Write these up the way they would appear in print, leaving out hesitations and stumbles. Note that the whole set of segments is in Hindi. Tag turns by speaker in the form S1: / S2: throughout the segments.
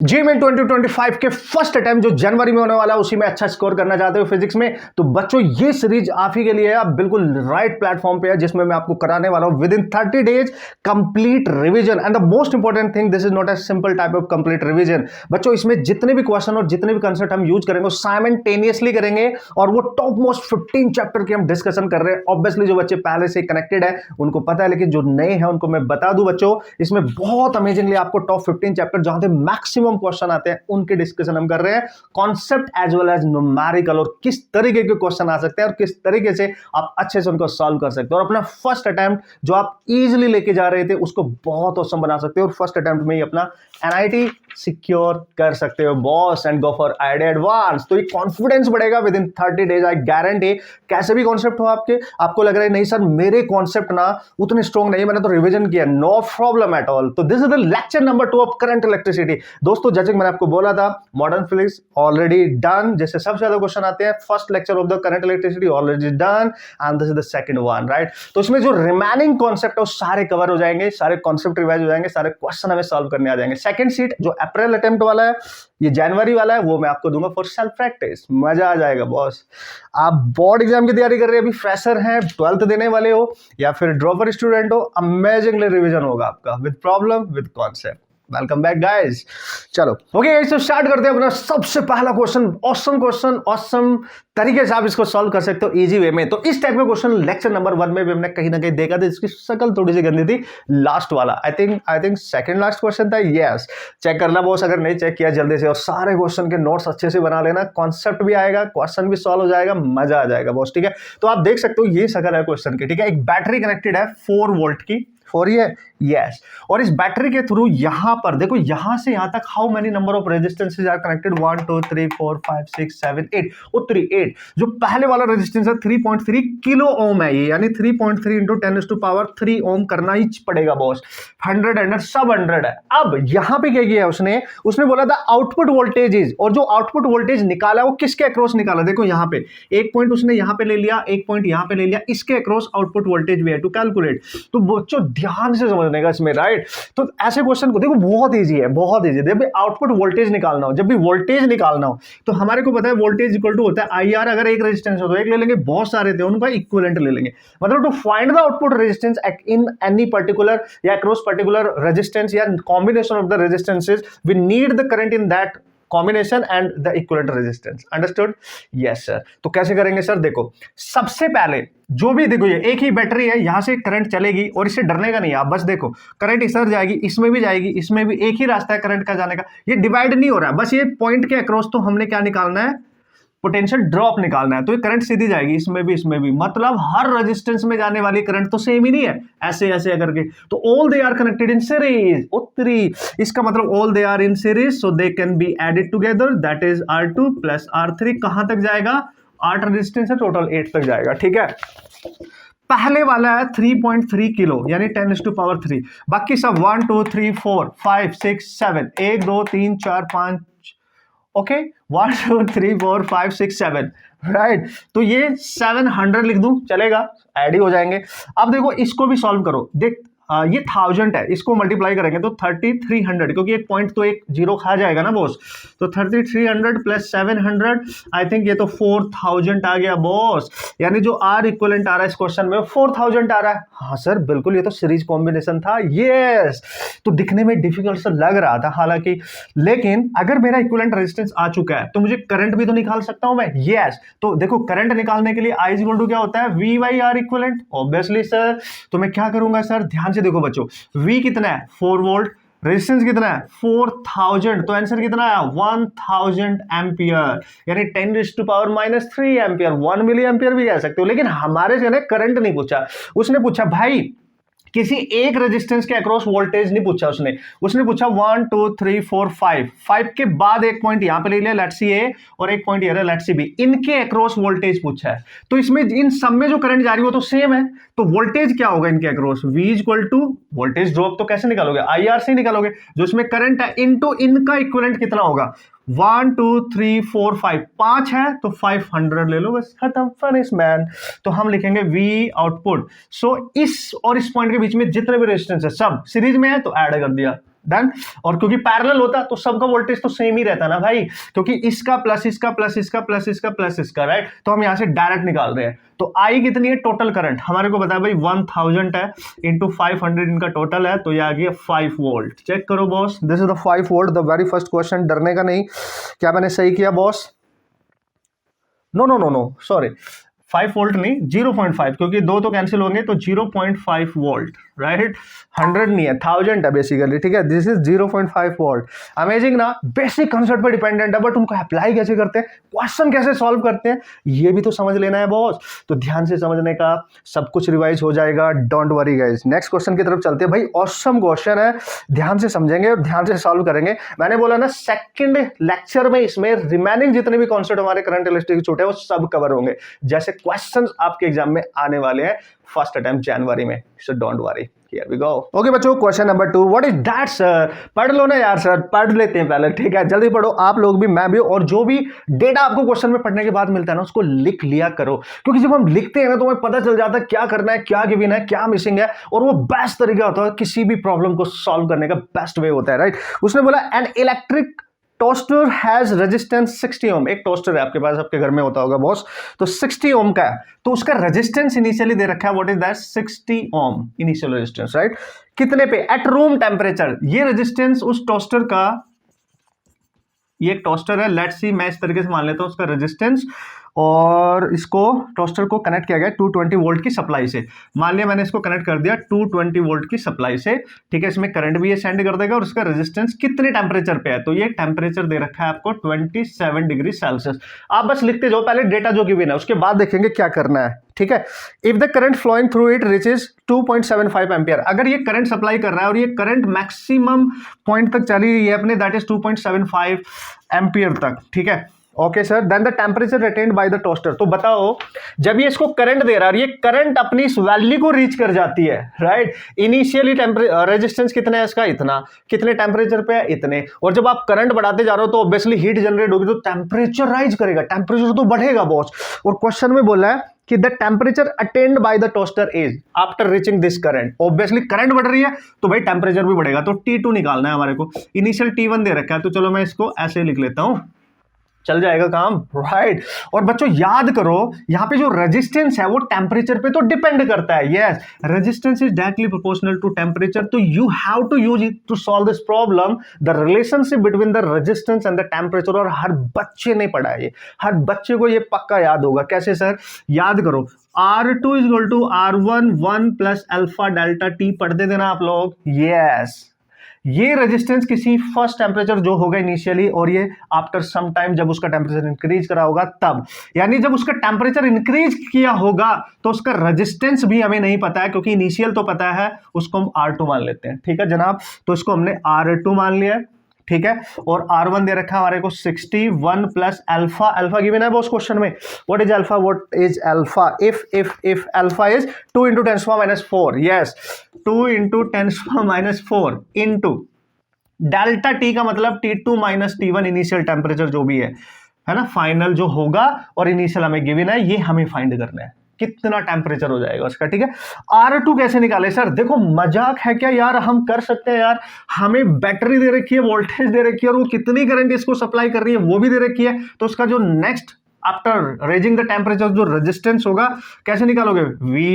S1: जी में 2025 के फर्स्ट अटेम्प्ट जो जनवरी में होने वाला है उसी में अच्छा स्कोर करना चाहते हो फिजिक्स में, तो बच्चों ये सीरीज आप ही के लिए है। आप बिल्कुल राइट प्लेटफॉर्म पे है जिसमें मैं आपको कराने वाला हूं with in 30 days complete revision. And the most important thing, this is not a simple type of complete revision. बच्चों इसमें जितने भी क्वेश्चन और जितने भी कंसेप्ट हम यूज करेंगे वो साइमल्टेनियसली करेंगे और वो टॉप मोस्ट 15 चैप्टर की हम डिस्कशन कर रहे हैं। ऑब्वियसली जो बच्चे पहले से कनेक्टेड है उनको पता है, लेकिन जो नए हैं उनको मैं बता दूं बच्चों, इसमें बहुत अमेजिंगली आपको टॉप 15 चैप्टर जहां से मैक्सिमम क्वेश्चन आते हैं उनके डिस्कशन हम कर रहे हैं, concept as well as numerical, और किस तरीके के क्वेश्चन आ सकते हैं और किस तरीके से आप अच्छे से उनको सॉल्व कर सकते हो और अपना फर्स्ट अटेम्प्ट जो आप इजीली लेके जा रहे थे उसको बहुत औसम बना सकते हो और फर्स्ट अटेम्प्ट में ही अपना एनआईटी सिक्योर कर सकते हो boss and go for IIT advance. तो ये कॉन्फिडेंस बढ़ेगा with in 30 days, I guarantee. कैसे भी कॉन्सेप्ट हो आपको लग रहा है नहीं सर मेरे कॉन्सेप्ट ना उतने स्ट्रॉन्ग नहीं, मैंने तो रिवीजन किया, नो प्रॉब्लम एट ऑल। तो this is the lecture number 2 of current electricity. दोस्तों जैसे मैंने आपको बोला था मॉडर्न फिजिक्स ऑलरेडी डन, जैसे सबसे ज्यादा क्वेश्चन आते हैं, first lecture of the current electricity already done and this is the second one, right. तो इसमें जो रिमेनिंग कॉन्सेप्ट है वो सारे कवर हो जाएंगे, सारे कॉन्सेप्ट रिवाइज हो जाएंगे, सारे क्वेश्चन हमें सॉल्व करने आ जाएंगे। सेकंड सीट जो अप्रैल अटेम्प्ट वाला है, ये जनवरी वाला है, वो मैं आपको दूंगा फॉर सेल्फ प्रैक्टिस। मजा आ जाएगा बॉस। आप बोर्ड एग्जाम की तैयारी कर रहे हैं, अभी फ्रेशर हैं, 12th देने वाले हो या फिर ड्रॉपर स्टूडेंट हो, अमेजिंगली रिवीजन होगा आपका with problem with concept. Welcome back guys. चलो ओके गाइस, तो स्टार्ट करते हैं अपना सबसे पहला क्वेश्चन। ऑसम तरीके से आप इसको सॉल्व कर सकते हो इजी वे में। तो इस टाइप का क्वेश्चन लेक्चर नंबर 1 में भी हमने कहीं ना कहीं देखा था, इसकी शक्ल थोड़ी सी गंदी थी। लास्ट वाला I think second last question था, यस। चेक करना बॉस, अगर नहीं चेक किया जल्दी से, और सारे क्वेश्चन के नोट्स अच्छे से बना लेना, कॉन्सेप्ट भी आएगा, क्वेश्चन भी सॉल्व हो जाएगा, मजा आ जाएगा बॉस, ठीक है। तो आप देख सकते हो ये शक्ल है क्वेश्चन की, ठीक है। एक बैटरी कनेक्टेड है 4 वोल्ट की, 4 ये यस, और इस बैटरी के थ्रू यहां पर देखो, यहां से यहां तक how many number of resistances are connected, 1 2 3 4 5 6 7 8 और 8। जो पहले वाला रेजिस्टेंस है 3.3 किलो ओम है ये, यानी 3.3 इंटू 10⁻³ ओम करना ही पड़ेगा बॉस। 100 सब 100 है। अब यहां पे क्या किया है उसने बोला था आउटपुट वोल्टेज इज, और जो आउटपुट वोल्टेज निकाला वो किसके अक्रॉस निकाला, देखो यहां पे एक पॉइंट उसने यहां पे ले लिया, एक पॉइंट यहां पे ले लिया, इसके अक्रॉस आउटपुट वोल्टेज भी है टू कैलकुलेट। तो बच्चों ध्यान से समझने का इसमें, राइट। तो ऐसे क्वेश्चन को देखो बहुत इजी है, बहुत इजी। जब भी आउटपुट वोल्टेज निकालना हो, जब भी वोल्टेज निकालना हो, तो हमारे को पता है वोल्टेज इक्वल टू होता है आईआर। अगर एक रेजिस्टेंस हो तो एक ले लेंगे, बहुत सारे थे उनका इक्विवेलेंट ले लेंगे। मतलब to find the output resistance in any particular या अक्रॉस पर्टिकुलर रेजिस्टेंस या combination of the resistances, we need the current in that combination and the equivalent resistance. Understood? Yes sir. तो कैसे करेंगे सर? देखो सबसे पहले जो भी, देखो ये एक ही बैटरी है, यहां से करंट चलेगी और इससे डरने का नहीं है आप, बस देखो करंट इधर जाएगी, इसमें भी जाएगी, इसमें भी एक ही रास्ता है करंट का जाने का, ये डिवाइड नहीं हो रहा है। बस ये पॉइंट के अक्रॉस तो हमने क्या निकालना है, पोटेंशियल ड्रॉप निकालना है। तो ये करंट सीधी जाएगी इसमें भी इसमें भी, मतलब हर रेजिस्टेंस में जाने वाली करंट तो सेम ही नहीं है, ऐसे ऐसे करके। तो all they are connected in series, उत्तरी, इसका मतलब all they are in series, so they can be added together, that is R2 plus R3। कहां तक जाएगा? 8 रेजिस्टेंस है, टोटल 8 तक जाएगा, ठीक है। पहले वाला है 3.3 किलो यानी 10⁻³ बाकी सब 1 2 3 4 5 6 7 1 2 3 4 5 ओके 1 2 3 4 5 6 7 राइट। तो ये 700 लिख दूं चलेगा, ऐड ही हो जाएंगे। अब देखो इसको भी सॉल्व करो, देख ये 1000 है, इसको मल्टीप्लाई करेंगे तो 3300, क्योंकि एक पॉइंट तो एक जीरो खा जाएगा ना बॉस। तो 3300 प्लस 700, आई थिंक ये तो 4000 आ गया बॉस। यानी जो आर इक्विवेलेंट आ रहा है इस क्वेश्चन में 4000 आ रहा है। हाँ सर बिल्कुल, ये तो सीरीज कॉम्बिनेशन था, यस। तो दिखने में डिफिकल्ट सा लग रहा था हालांकि, लेकिन अगर मेरा इक्विवेलेंट रेजिस्टेंस आ चुका है तो मुझे करंट भी तो निकाल सकता हूं मैं, यस। तो देखो करंट निकालने के लिए I इक्वल टू क्या होता है, V/R इक्विवेलेंट, ऑब्वियसली सर। तो मैं क्या करूंगा सर, ध्यान से देखो बच्चों, V कितना है 4 वोल्ट, रेजिस्टेंस कितना है 4000, तो आंसर कितना है 1000 एम्पियर, यानी 10⁻³ एम्पियर, 1 मिली एम्पियर भी कह सकते हो। लेकिन हमारे से ने करंट नहीं पूछा, उसने पूछा भाई किसी एक रेजिस्टेंस के अक्रॉस वोल्टेज नहीं पूछा उसने पूछा 1 2 3 4 5 के बाद एक पॉइंट यहां पे ले लिया, लेट्स सी ए, और एक पॉइंट ये लेट्स सी बी, इनके अक्रॉस वोल्टेज पूछा है। तो इसमें इन सब में जो करंट जा रही है वो तो सेम है, तो वोल्टेज क्या होगा इनके across, V equal to voltage drop तो कैसे निकालोगे, IR से निकालोगे, जो इसमें करंट है इनटू इनका इक्विवेलेंट कितना होगा, 1 2 3 4 5, 5 है तो 500 ले लो, बस खत्म, फिनिश मैन। तो हम लिखेंगे V आउटपुट। सो इस और इस पॉइंट के बीच में जितने भी रेजिस्टेंस है सब सीरीज में है तो ऐड कर दिया, डन। और क्योंकि पैरेलल होता तो सबका वोल्टेज तो सेम ही रहता ना भाई, क्योंकि इसका प्लस इसका प्लस इसका प्लस इसका प्लस इसका, राइट। तो हम यहां से डायरेक्ट निकाल रहे हैं। तो आई कितनी है टोटल करंट, हमारे को बताया भाई 1000 है इंटू 500 इनका टोटल है, तो ये आ गया 5 वोल्ट। चेक करो boss, this is the 5 volt, the very first question. डरने का नहीं, क्या मैंने सही किया boss? No no no no sorry, 5 volt नहीं 0.5, क्योंकि दो तो कैंसिल होंगे, तो 0.5 वोल्ट, राइट। 100 नहीं है, 1000 है बेसिकली, ठीक है। This is 0.5 volt. अमेजिंग ना, बेसिक कंसेप्ट पे डिपेंडेंट है, बट उनको अप्लाई कैसे करते हैं, क्वेश्चन कैसे सॉल्व करते हैं, ये भी तो समझ लेना है बॉस। तो ध्यान से समझने का, सब कुछ रिवाइज हो जाएगा, don't worry guys. Next question की तरफ चलते हैं भाई। ऑसम क्वेश्चन है, ध्यान से समझेंगे और ध्यान से सॉल्व करेंगे। मैंने बोला ना सेकंड लेक्चर में इसमें रिमेनिंग जितने भी कॉन्सेप्ट हमारे करंट इलेक्ट्रिक छूटे वो सब कवर होंगे, जैसे क्वेश्चंस आपके एग्जाम में आने वाले हैं फर्स्ट अटेम्प्ट जनवरी में, so don't worry. Here we go. Okay बच्चों, question number 2, what is that sir? पढ़ लो ना यार सर, पढ़ लेते हैं पहले, ठीक है। जल्दी पढ़ो, आप लोग भी, मैं भी, और जो भी डेटा आपको क्वेश्चन में पढ़ने के बाद मिलता है ना, उसको लिख लिया करो, क्योंकि जब हम लिखते हैं ना तो हमें पता चल जाता है क्या करना है, क्या गिवन है, क्या मिसिंग है, और वो बेस्ट तरीका होता है किसी भी प्रॉब्लम को सॉल्व करने का, बेस्ट वे होता है, राइट। उसने बोला an electric toaster has resistance 60 ओम। एक टोस्टर है आपके पास, आपके घर में होता होगा बॉस, तो 60 ओम का है, तो उसका रेजिस्टेंस इनिशियली दे रखा है, what is that? 60 ohm initial resistance, right. कितने पे? At room temperature. ये रेजिस्टेंस उस टोस्टर का, ये एक टोस्टर है, लेट्स सी, मैं इस तरीके से मान लेता हूं उसका रेजिस्टेंस, और इसको टोस्टर को कनेक्ट किया गया 220 वोल्ट की सप्लाई से। मान लिया मैंने इसको कनेक्ट कर दिया 220 वोल्ट की सप्लाई से, ठीक है। इसमें करंट भी ये सेंड कर देगा, और इसका रेजिस्टेंस कितने टेम्परेचर पे है, तो ये टेम्परेचर दे रखा है आपको 27 डिग्री सेल्सियस। आप बस लिखते जाओ पहले डेटा जो गिवन है, उसके बाद देखेंगे क्या करना है, ठीक है। If the current flowing through it reaches 2.75 ampere, अगर ये करंट सप्लाई कर रहा है और ये करंट मैक्सिमम पॉइंट तक चली रही है अपने, दैट इज 2.75 एम्पियर तक, ठीक है। Okay sir, then the temperature retained by the toaster. तो बताओ, जब ये इसको करंट दे रहा है और ये करंट अपनी इस वैल्यू को रीच कर जाती है, राइट। इनिशियली रेजिस्टेंस कितना है इसका? इतना। कितने टेम्परेचर पे है? इतने। और जब आप करंट बढ़ाते जा रहे हो तो ऑब्वियसली हीट जनरेट होगी, तो टेम्परेचर राइज करेगा, टेम्परेचर तो बढ़ेगा बॉस। और क्वेश्चन में बोला है कि the temperature attend bye the toaster is after reaching this current. Obviously current बढ़ रही है तो भाई टेम्परेचर भी बढ़ेगा, तो T2 निकालना है हमारे को। इनिशियल T1 दे रखा है, तो चलो मैं इसको ऐसे लिख लेता हूं, चल जाएगा काम, राइट। और बच्चों याद करो, यहां पे जो रेजिस्टेंस है वो टेम्परेचर पे तो डिपेंड करता है। Yes, resistance is directly proportional to temperature, तो you have to use it to solve this problem, the relationship between the resistance and the temperature. और हर बच्चे ने पढ़ा है ये, हर बच्चे को ये पक्का याद होगा। कैसे सर? याद करो, R2 is equal to R1 1 plus alpha delta T, पढ़ते देना आप लोग। यस, ये रेजिस्टेंस किसी फर्स्ट टेम्परेचर जो होगा इनिशियली, और ये आफ्टर सम टाइम जब उसका टेम्परेचर इंक्रीज करा होगा तब, यानी जब उसका टेम्परेचर इंक्रीज किया होगा तो उसका रेजिस्टेंस भी हमें नहीं पता है, क्योंकि इनिशियल तो पता है, उसको हम R2 मान लेते हैं, ठीक है जनाब। तो इसको हमने R2 मान लिया, ठीक है। और R1 दे रखा है हमारे को 61 प्लस अल्फा, अल्फा गिवन है उस क्वेश्चन में। What is alpha? What is alpha? If alpha is 2 into 10⁻⁴, yes 2 into 10⁻⁴ into delta T का मतलब T2 minus T1 initial temperature जो भी है ना, फाइनल जो होगा, और इनिशियल हमें गिवन है, ये हमें फाइंड करना है कितना टेम्परेचर हो जाएगा उसका, ठीक है। R2 कैसे निकाले सर? देखो मजाक है क्या यार, हम कर सकते हैं यार। हमें बैटरी दे रखी है, वोल्टेज दे रखी है, और वो कितनी करंट इसको सप्लाई कर रही है वो भी दे रखी है, तो उसका जो next after raising the temperature जो रेजिस्टेंस होगा, कैसे निकालोगे? V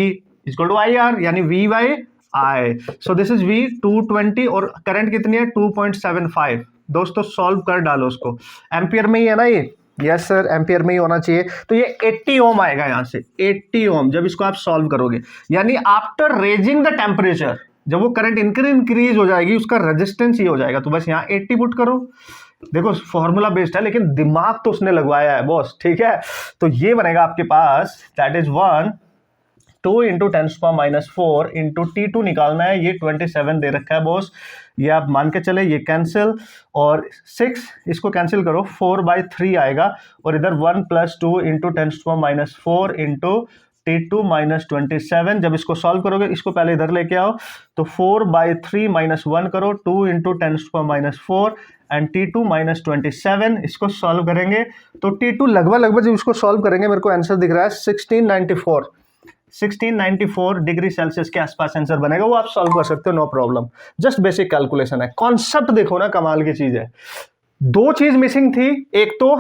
S1: इक्वल टू IR, यानी V by I। So this is V 220, और करंट कितनी है? 2.75। दोस्तों सॉल्व कर डालो उसको, एम्पियर में ही है ना ये, यस सर एम्पियर में ही होना चाहिए। तो ये 80 ओम आएगा यहां से, 80 ओम जब इसको आप सॉल्व करोगे, यानी आफ्टर रेजिंग द टेम्परेचर, जब वो करंट इंक्रीज हो जाएगी, उसका रेजिस्टेंस ही हो जाएगा। तो बस यहाँ 80 पुट करो। देखो फॉर्मूला बेस्ड है, लेकिन दिमाग तो उसने लगवाया है बॉस, ठीक है। तो ये बनेगा आपके पास, that is 2 into 10⁻⁴ into T2 निकालना है, ये 27 दे रखा है बॉस, ये आप मान के चले, ये कैंसिल, और 6 इसको कैंसिल करो, 4/3 आएगा, और इधर 1 + 2 इंटू 10⁻⁴ इंटू T2 माइनस 27। जब इसको सॉल्व करोगे, इसको पहले इधर लेके आओ, तो 4/3 - 1 करो, 2 इंटू 10⁻⁴ एंड T2 माइनस 27। इसको सॉल्व करेंगे तो T2 लगभग जब इसको सॉल्व करेंगे, मेरे को आंसर दिख रहा है 1694। 1694 डिग्री सेल्सियस के आसपास आंसर बनेगा, वो आप सॉल्व कर सकते हो, no problem. Just basic calculation है। कॉन्सेप्ट देखो ना, कमाल की चीज है। दो चीज मिसिंग थी, एक तो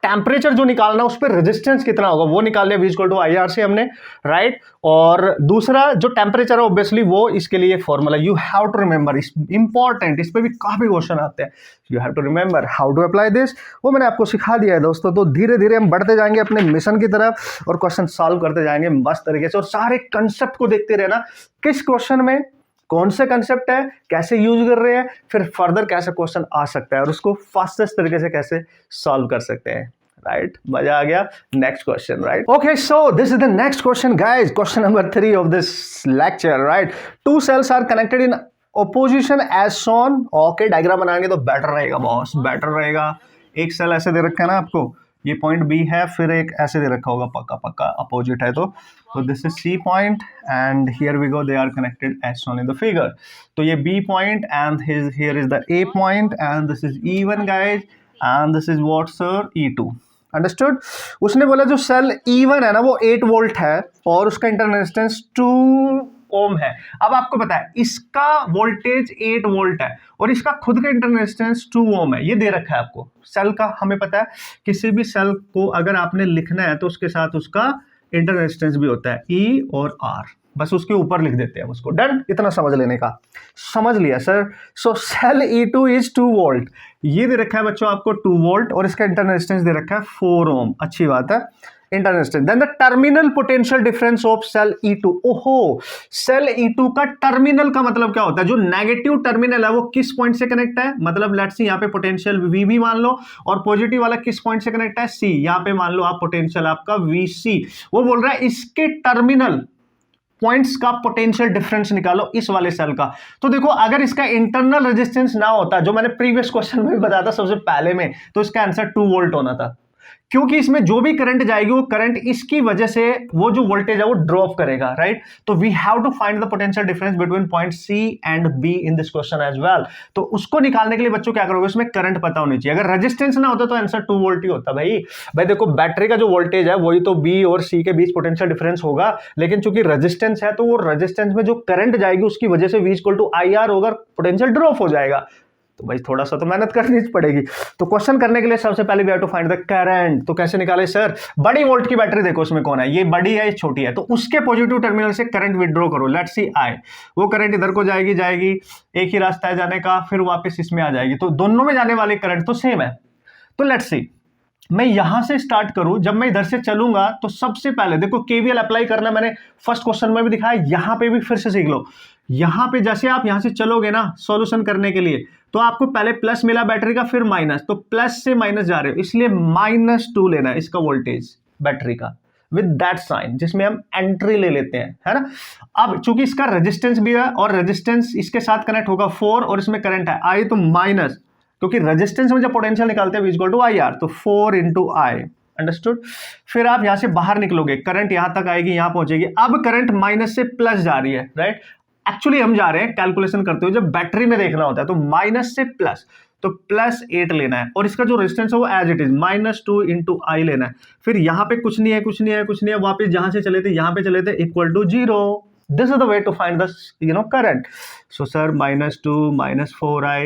S1: टेम्परेचर जो निकालना उस पर रेजिस्टेंस कितना होगा वो निकाल लिया, V इक्वल टू IR से हमने, राइट। और दूसरा जो टेम्परेचर है ऑब्वियसली वो इसके लिए formula you have to remember, important, इस पे भी काफी क्वेश्चन आते हैं, you have to remember how to apply this, वो मैंने आपको सिखा दिया है दोस्तों। तो धीरे धीरे हम बढ़ते जाएंगे अपने मिशन की तरफ और क्वेश्चन सॉल्व करते जाएंगे मस्त तरीके से, और सारे कंसेप्ट को देखते रहना, किस क्वेश्चन में कौन से कंसेप्ट है, कैसे यूज कर रहे हैं, फिर फर्दर कैसे क्वेश्चन आ सकता है और उसको फास्टेस्ट तरीके से कैसे सॉल्व कर सकते हैं, राइट। मजा आ गया। Next question, right. Okay, so this is the next question guys, question number 3 of this lecture, right. Two cells are connected in opposition as shown. Okay, diagram बनाएंगे तो बेटर रहेगा बॉस, बेटर रहेगा। एक सेल ऐसे दे रखा है ना आपको, ये पॉइंट बी है, फिर एक ऐसे दे रखा होगा, पक्का पक्का अपोजिट है, तो this is C point and here we go, they are connected as shown in the figure. तो ये B point and here is the A point and this is E1 guys and this is what sir, E2। Understood. उसने बोला जो सेल E1 है ना वो 8 वोल्ट है और उसका इंटरनल रेजिस्टेंस 2 ओम है। अब आपको पता है इसका वोल्टेज 8 वोल्ट है और इसका खुद का इंटरनल रेजिस्टेंस 2 ओम है, ये दे रखा है आपको सेल का। हमें पता है किसी भी सेल को अगर आपने लिखना है तो उसके साथ उसका इंटरनल रेजिस्टेंस भी होता है, E और R, बस उसके ऊपर लिख देते हैं उसको। डन, इतना समझ लेने का, समझ लिया sir. So cell E2 is 2 volt, ये दे रखा है बच्चों आपको 2 वोल्ट और इसका इंटरनल रेजिस्टेंस दे रखा है 4 ओम, अच्छी बात है, internal resistance. Then the terminal potential difference of cell E2। ओहो, सेल E2 का टर्मिनल का मतलब क्या होता है, जो नेगेटिव टर्मिनल है वो किस पॉइंट से कनेक्ट है, मतलब लेट्स सी यहाँ पे पोटेंशियल VB मान लो, और पॉजिटिव वाला किस पॉइंट से कनेक्ट है, C, यहाँ पे मान लो आप पोटेंशियल आपका VC। वो बोल रहा है इसके टर्मिनल पॉइंट्स का पोटेंशियल डिफरेंस निकालो इस वाले सेल का। तो देखो अगर इसका इंटरनल रेजिस्टेंस ना होता, जो मैंने प्रीवियस क्वेश्चन में भी बताया था सबसे पहले में, तो इसका आंसर 2 वोल्ट होना था, क्योंकि इसमें जो भी करंट जाएगी वो करंट इसकी वजह से वो जो वोल्टेज है वो ड्रॉप करेगा, राइट। तो we have to find the potential difference between point C and B in this question as well. तो उसको निकालने के लिए बच्चों क्या करोगे, उसमें करंट पता होनी चाहिए। अगर रेजिस्टेंस ना होता तो आंसर 2 वोल्ट ही होता भाई। देखो बैटरी का जो वोल्टेज है वही तो B और C के बीच पोटेंशियल डिफरेंस होगा, लेकिन चूंकि रेजिस्टेंस है तो वो रेजिस्टेंस में जो करंट जाएगी उसकी वजह से V इक्वल टू IR होगा, पोटेंशियल ड्रॉप हो जाएगा। तो भाई थोड़ा सा तो मेहनत करनी पड़ेगी। तो क्वेश्चन करने के लिए सबसे पहले we have to find the current. तो कैसे निकाले सर, बड़ी वोल्ट की बैटरी देखो उसमें कौन है, ये बड़ी है ये छोटी है, तो उसके पॉजिटिव टर्मिनल से करंट विड्रॉ करो, लेट्स सी I। वो करंट इधर को जाएगी, एक ही रास्ता है जाने का, फिर वापस इसमें आ जाएगी, तो दोनों में जाने वाले करंट तो सेम है। तो लेट्स सी मैं यहां से स्टार्ट करूं, जब मैं इधर से चलूंगा तो सबसे पहले देखो KVL अप्लाई करना, मैंने फर्स्ट क्वेश्चन में भी दिखाया, यहां पे भी फिर से सीख लो। यहां पे जैसे आप यहां से चलोगे ना सॉल्यूशन करने के लिए, तो आपको पहले प्लस मिला बैटरी का, फिर माइनस, तो प्लस से माइनस जा रहे हो, इसलिए -2 लेना है इसका वोल्टेज बैटरी का विद दैट साइन, जिसमें हम एंट्री ले लेते हैं, है ना। अब चूंकि इसका रेजिस्टेंस भी है और रेजिस्टेंस इसके साथ कनेक्ट होगा 4 और इसमें करंट है I, तो माइनस, क्योंकि रेजिस्टेंस में जब पोटेंशियल निकालते हैं V इक्वल टू IR, तो 4 into I, अंडरस्टूड। फिर आप यहां से बाहर निकलोगे, करंट यहां तक आएगी, यहां पहुंचेगी। अब करंट माइनस से प्लस जा रही है, राइट। एक्चुअली हम जा रहे हैं कैलकुलेशन करते हुए, जब बैटरी में देखना होता है तो माइनस से प्लस, तो +8 लेना है और इसका जो रेजिस्टेंस है वो as it is -2 into I लेना है। फिर यहां पे कुछ नहीं है, वापस जहां से चले थे यहां पे चले थे, equal to 0। This is the way to find the current. So sir, -2 -4I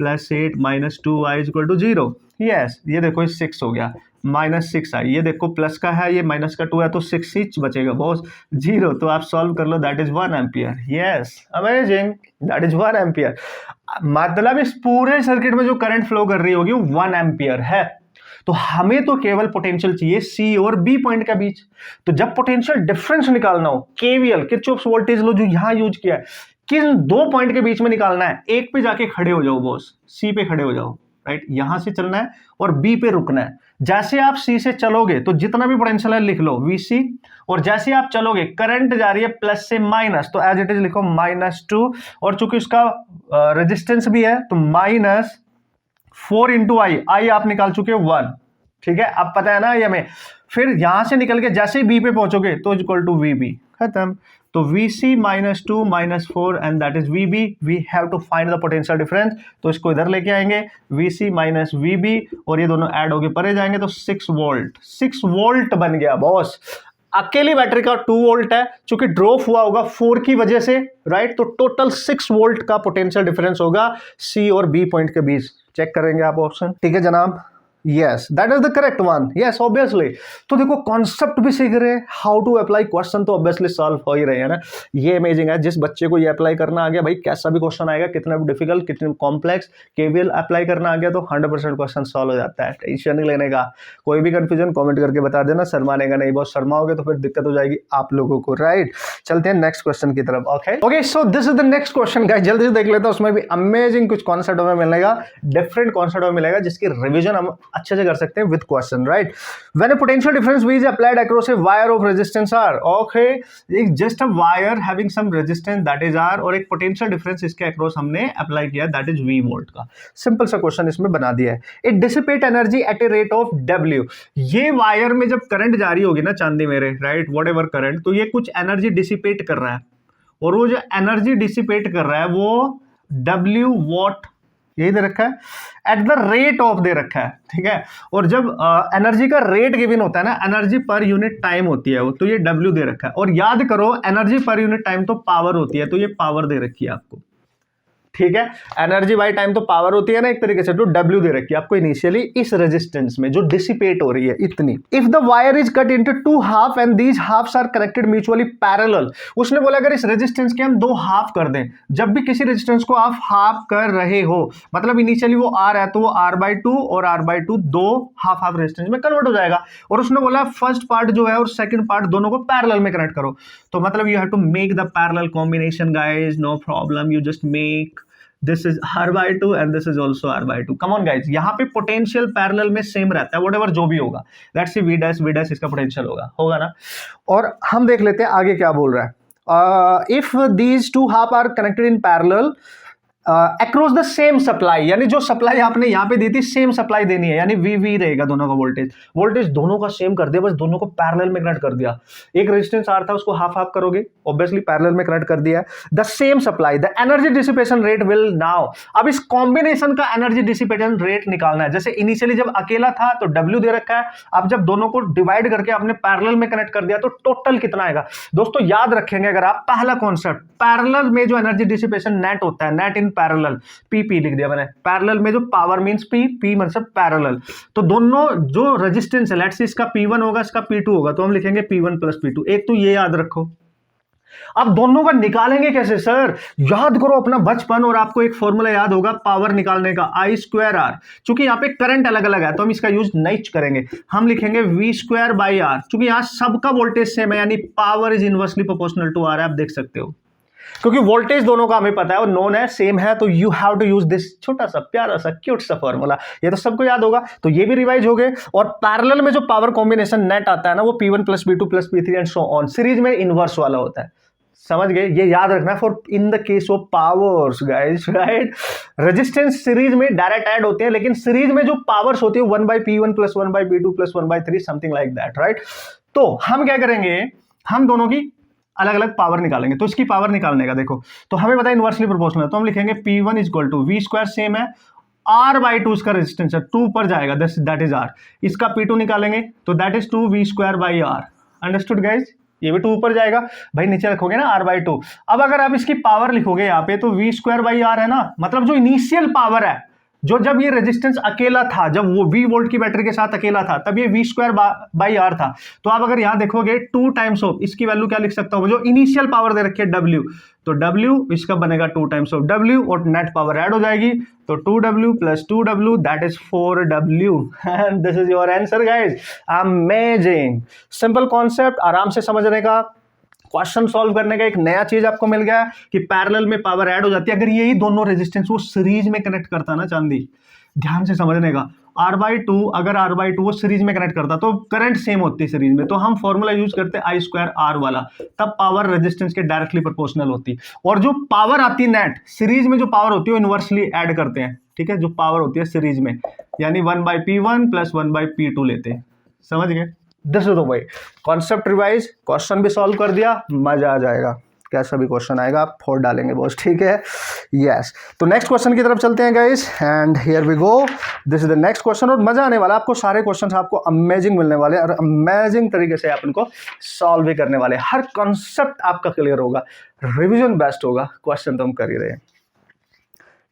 S1: +8 -2I is equal to 0. Yes, ये देखो 6 हो गया, -6I, ये देखो प्लस का है, ये माइनस का 2 है, तो 6 ही बचेगा बॉस, 0। तो आप सॉल्व कर लो, that is 1 ampere. Yes, amazing, that is 1 ampere. मतलब इस पूरे सर्किट में जो करंट फ्लो कर रही होगी वो 1 एम्पियर है। तो हमें तो केवल पोटेंशियल चाहिए C और B पॉइंट के बीच। तो जब पोटेंशियल डिफरेंस निकालना हो, KVL किरचॉफ्स वोल्टेज लॉ जो यहां यूज किया है, किन दो पॉइंट के बीच में निकालना है, एक पे जाके खड़े हो जाओ बॉस, C पे खड़े हो जाओ, राइट। यहां से चलना है और B पे रुकना है। जैसे आप C से चलोगे तो जितना भी पोटेंशियल है लिख लो VC, और जैसे आप चलोगे करंट जा रही है प्लस से माइनस, तो एज इट इज लिखो -2, और चूंकि उसका रेजिस्टेंस भी है तो -4 into I आप निकाल चुके हो 1, ठीक है, अब पता है ना ये हमें। फिर यहां से निकल के जैसे ही B पे पहुंचोगे तो इक्वल टू VB, खत्म। तो VC -2 -4 and that is VB। We have to find the potential difference, तो इसको इधर लेके आएंगे, VC - VB, और ये दोनों ऐड होके परे जाएंगे तो 6 वोल्ट बन गया बॉस। अकेली बैटरी का 2 वोल्ट है, चूंकि ड्रॉप हुआ होगा 4 की वजह से, राइट, तो टोटल 6 वोल्ट का पोटेंशियल डिफरेंस होगा सी और बी पॉइंट के बीच। चेक करेंगे आप ऑप्शन, ठीक है जनाब, yes that is the correct one, yes obviously. तो देखो कॉन्सेप्ट भी सीख रहे हैं, हाउ टू अप्लाई क्वेश्चन तो ऑब्वियसली सॉल्व हो ही रहे हैं ना। ये अमेजिंग है, जिस बच्चे को ये अप्लाई करना आ गया भाई, कैसा भी क्वेश्चन आएगा, कितना भी डिफिकल्ट, कितने कॉम्प्लेक्स, केवीएल अप्लाई करना आ गया तो 100% क्वेश्चन सॉल्व हो जाता है। टेंशन नहीं लेने का, कोई भी कंफ्यूजन कमेंट करके बता देना, शर्मानेगा नहीं, बहुत शर्माओगे तो फिर दिक्कत हो जाएगी आप लोगों को, राइट। चलते हैं नेक्स्ट क्वेश्चन की तरफ। Okay so this is the next question guys, जल्दी से देख लेते हैं, उसमें भी अमेजिंग कुछ कॉन्सेप्ट हमें मिलेगा, डिफरेंट कॉन्सेप्ट हमें मिलेगा जिसकी रिविजन हम अच्छे से कर सकते हैं with question, right? When a potential difference V is applied across a wire of resistance R, okay, एक just a wire having some resistance that is R और एक potential difference इसके across हमने apply किया that is V वोल्ट का। सिंपल सा क्वेश्चन इसमें बना दिया है। It dissipate energy at a rate of W। ये वायर में जब करंट जारी होगी ना चांदी मेरे, राइट, वॉट एवर करंट, तो ये कुछ एनर्जी डिसिपेट कर रहा है और वो जो एनर्जी डिसिपेट कर रहा है वो W वॉट यही दे रखा है, एट द रेट ऑफ दे रखा है, ठीक है। और जब एनर्जी का रेट गिवन होता है ना, एनर्जी पर यूनिट टाइम होती है वो, तो ये W दे रखा है। और याद करो एनर्जी पर यूनिट टाइम तो पावर होती है, तो ये पावर दे रखी है आपको, ठीक है। एनर्जी बाय टाइम तो पावर होती है ना एक तरीके से, तो W दे रखी है आपको इनिशियली इस रेजिस्टेंस में जो डिसिपेट हो रही है इतनी। If the wire is cut into 2 half and these halves are connected mutually parallel, उसने बोला अगर इस रेजिस्टेंस के हम 2 हाफ कर दें, जब भी किसी रेजिस्टेंस को आप हाफ कर रहे हो, मतलब इनिशियली वो R है तो वो R/2 और R/2 दो हाफ हाफ रेजिस्टेंस में कन्वर्ट हो जाएगा। और उसने बोला फर्स्ट पार्ट जो है और सेकंड पार्ट दोनों को पैरेलल में कनेक्ट करो, तो मतलब you have to make the parallel combination guys, no problem, you just make this is R/2 and this is also R/2। come on guys, यहाँ पे पोटेंशियल पैरेलल में सेम रहता है, whatever जो भी होगा, let's see V dash इसका पोटेंशियल होगा ना। और हम देख लेते हैं आगे क्या बोल रहा है। if these two half are connected in parallel across the same supply, यानी जो सप्लाई आपने यहाँ पे दी थी सेम सप्लाई देनी है, यानी वी रहेगा दोनों का वोल्टेज दोनों का सेम कर दिया, बस दोनों को पैरेलल में कनेक्ट कर दिया। एक रेजिस्टेंस आर था उसको हाफ हाफ करोगे, ऑब्वियसली पैरेलल में कनेक्ट कर दिया है। The same supply, the energy dissipation rate will now, अब इस कॉम्बिनेशन का एनर्जी डिसिपेशन रेट निकालना है। जैसे इनिशियली जब अकेला था तो W दे रखा है, अब जब दोनों को डिवाइड करके आपने पैरेलल में कनेक्ट कर दिया तो टोटल कितना आएगा। दोस्तों याद रखेंगे अगर आप, पहला कॉन्सेप्ट, पैरेलल में जो एनर्जी डिसिपेशन नेट होता है, नेट इन पैरेलल, पी लिख दिया मैंने, पैरेलल में जो पावर मींस पी मतलब पैरेलल, तो दोनों जो रेजिस्टेंस है, लेट्स से इसका P1 होगा इसका P2 होगा, तो हम लिखेंगे P1 प्लस P2। एक तो ये याद रखो। अब दोनों का निकालेंगे कैसे सर, याद करो अपना बचपन, और आपको एक फॉर्मूला याद होगा पावर निकालने का, I²R। चूंकि यहाँ पे करंट अलग अलग है तो हम इसका यूज नहीं करेंगे, हम लिखेंगे V²/R। चूंकि यहाँ सबका वोल्टेज सेम है, यानी power is inversely proportional to R, आप देख सकते हो, क्योंकि वोल्टेज दोनों का हमें पता है और नोन है, सेम है, तो you have to use this छोटा सा प्यारा सा क्यूट सा फॉर्मूला, ये तो सबको याद होगा, तो ये भी रिवाइज हो गए। और पैरेलल में जो पावर कॉम्बिनेशन नेट आता है ना, वो P1 plus P2 plus P3 and so on, series में इनवर्स वाला होता है, समझ गए, ये याद रखना for in the case of powers guys, right. Resistance series में डायरेक्ट ऐड होते हैं, लेकिन सीरीज में जो पावर्स होती है 1/P1 plus 1/P2 plus 1/3 something like that, right. तो हम क्या करेंगे, हम दोनों की अलग अलग पावर निकालेंगे, तो इसकी पावर निकालने का देखो, तो हमें पता है इनवर्सली प्रोपोर्शनल है, तो हम लिखेंगे P1 equal to V² same है, R/2 इसका रेजिस्टेंस है, 2 पर जाएगा, दैट इज R। इसका P2 निकालेंगे तो that is 2V²/R। Understood guys, ये भी 2 ऊपर जाएगा भाई, नीचे रखोगे ना R/2। अब अगर आप इसकी पावर लिखोगे यहाँ पे तो V²/R है ना, मतलब जो इनिशियल पावर है, जो जब ये रेजिस्टेंस अकेला था, जब वो V वोल्ट की बैटरी के साथ अकेला था, तब ये V²/R था। तो आप अगर यहां देखोगे 2 टाइम्स ऑफ, इसकी वैल्यू क्या लिख सकता हूं, जो इनिशियल पावर दे रखी है W, तो W इसका बनेगा 2 टाइम्स ऑफ W और नेट पावर ऐड हो जाएगी, तो 2W plus 2W that is 4W and this is your answer guys. Amazing, simple concept, आराम से समझने का, क्वेश्चन सॉल्व करने का एक नया चीज आपको मिल गया कि पैरेलल में पावर ऐड हो जाती है अगर यही दोनों रेजिस्टेंस वो सीरीज में कनेक्ट करता ना चांदी, ध्यान से समझने का। R/2 अगर R/2 वो सीरीज में कनेक्ट करता तो करंट सेम होती सीरीज में, तो हम फॉर्मूला यूज करते I²R वाला, तब पावर रेजिस्टेंस के डायरेक्टली प्रोपोर्शनल होती। और जो पावर आती नेट सीरीज में, जो पावर होती है वो इनवर्सली ऐड करते हैं, ठीक है, जो पावर होती है सीरीज में, यानी 1/P1 प्लस 1/P2 लेते हैं, समझ गए। This is the way, concept revise, question भी सॉल्व कर दिया, मजा आ जाएगा। कैसा भी क्वेश्चन आएगा आप फोड़ डालेंगे बॉस, ठीक है। यस, तो नेक्स्ट क्वेश्चन की तरफ चलते हैं guys, and here we go. This is the next question, और मजा आने वाला, आपको सारे क्वेश्चन आपको अमेजिंग मिलने वाले और अमेजिंग तरीके से आप इनको सॉल्व भी करने वाले, हर कॉन्सेप्ट आपका क्लियर होगा, रिविजन बेस्ट होगा, क्वेश्चन तो हम कर ही रहे हैं,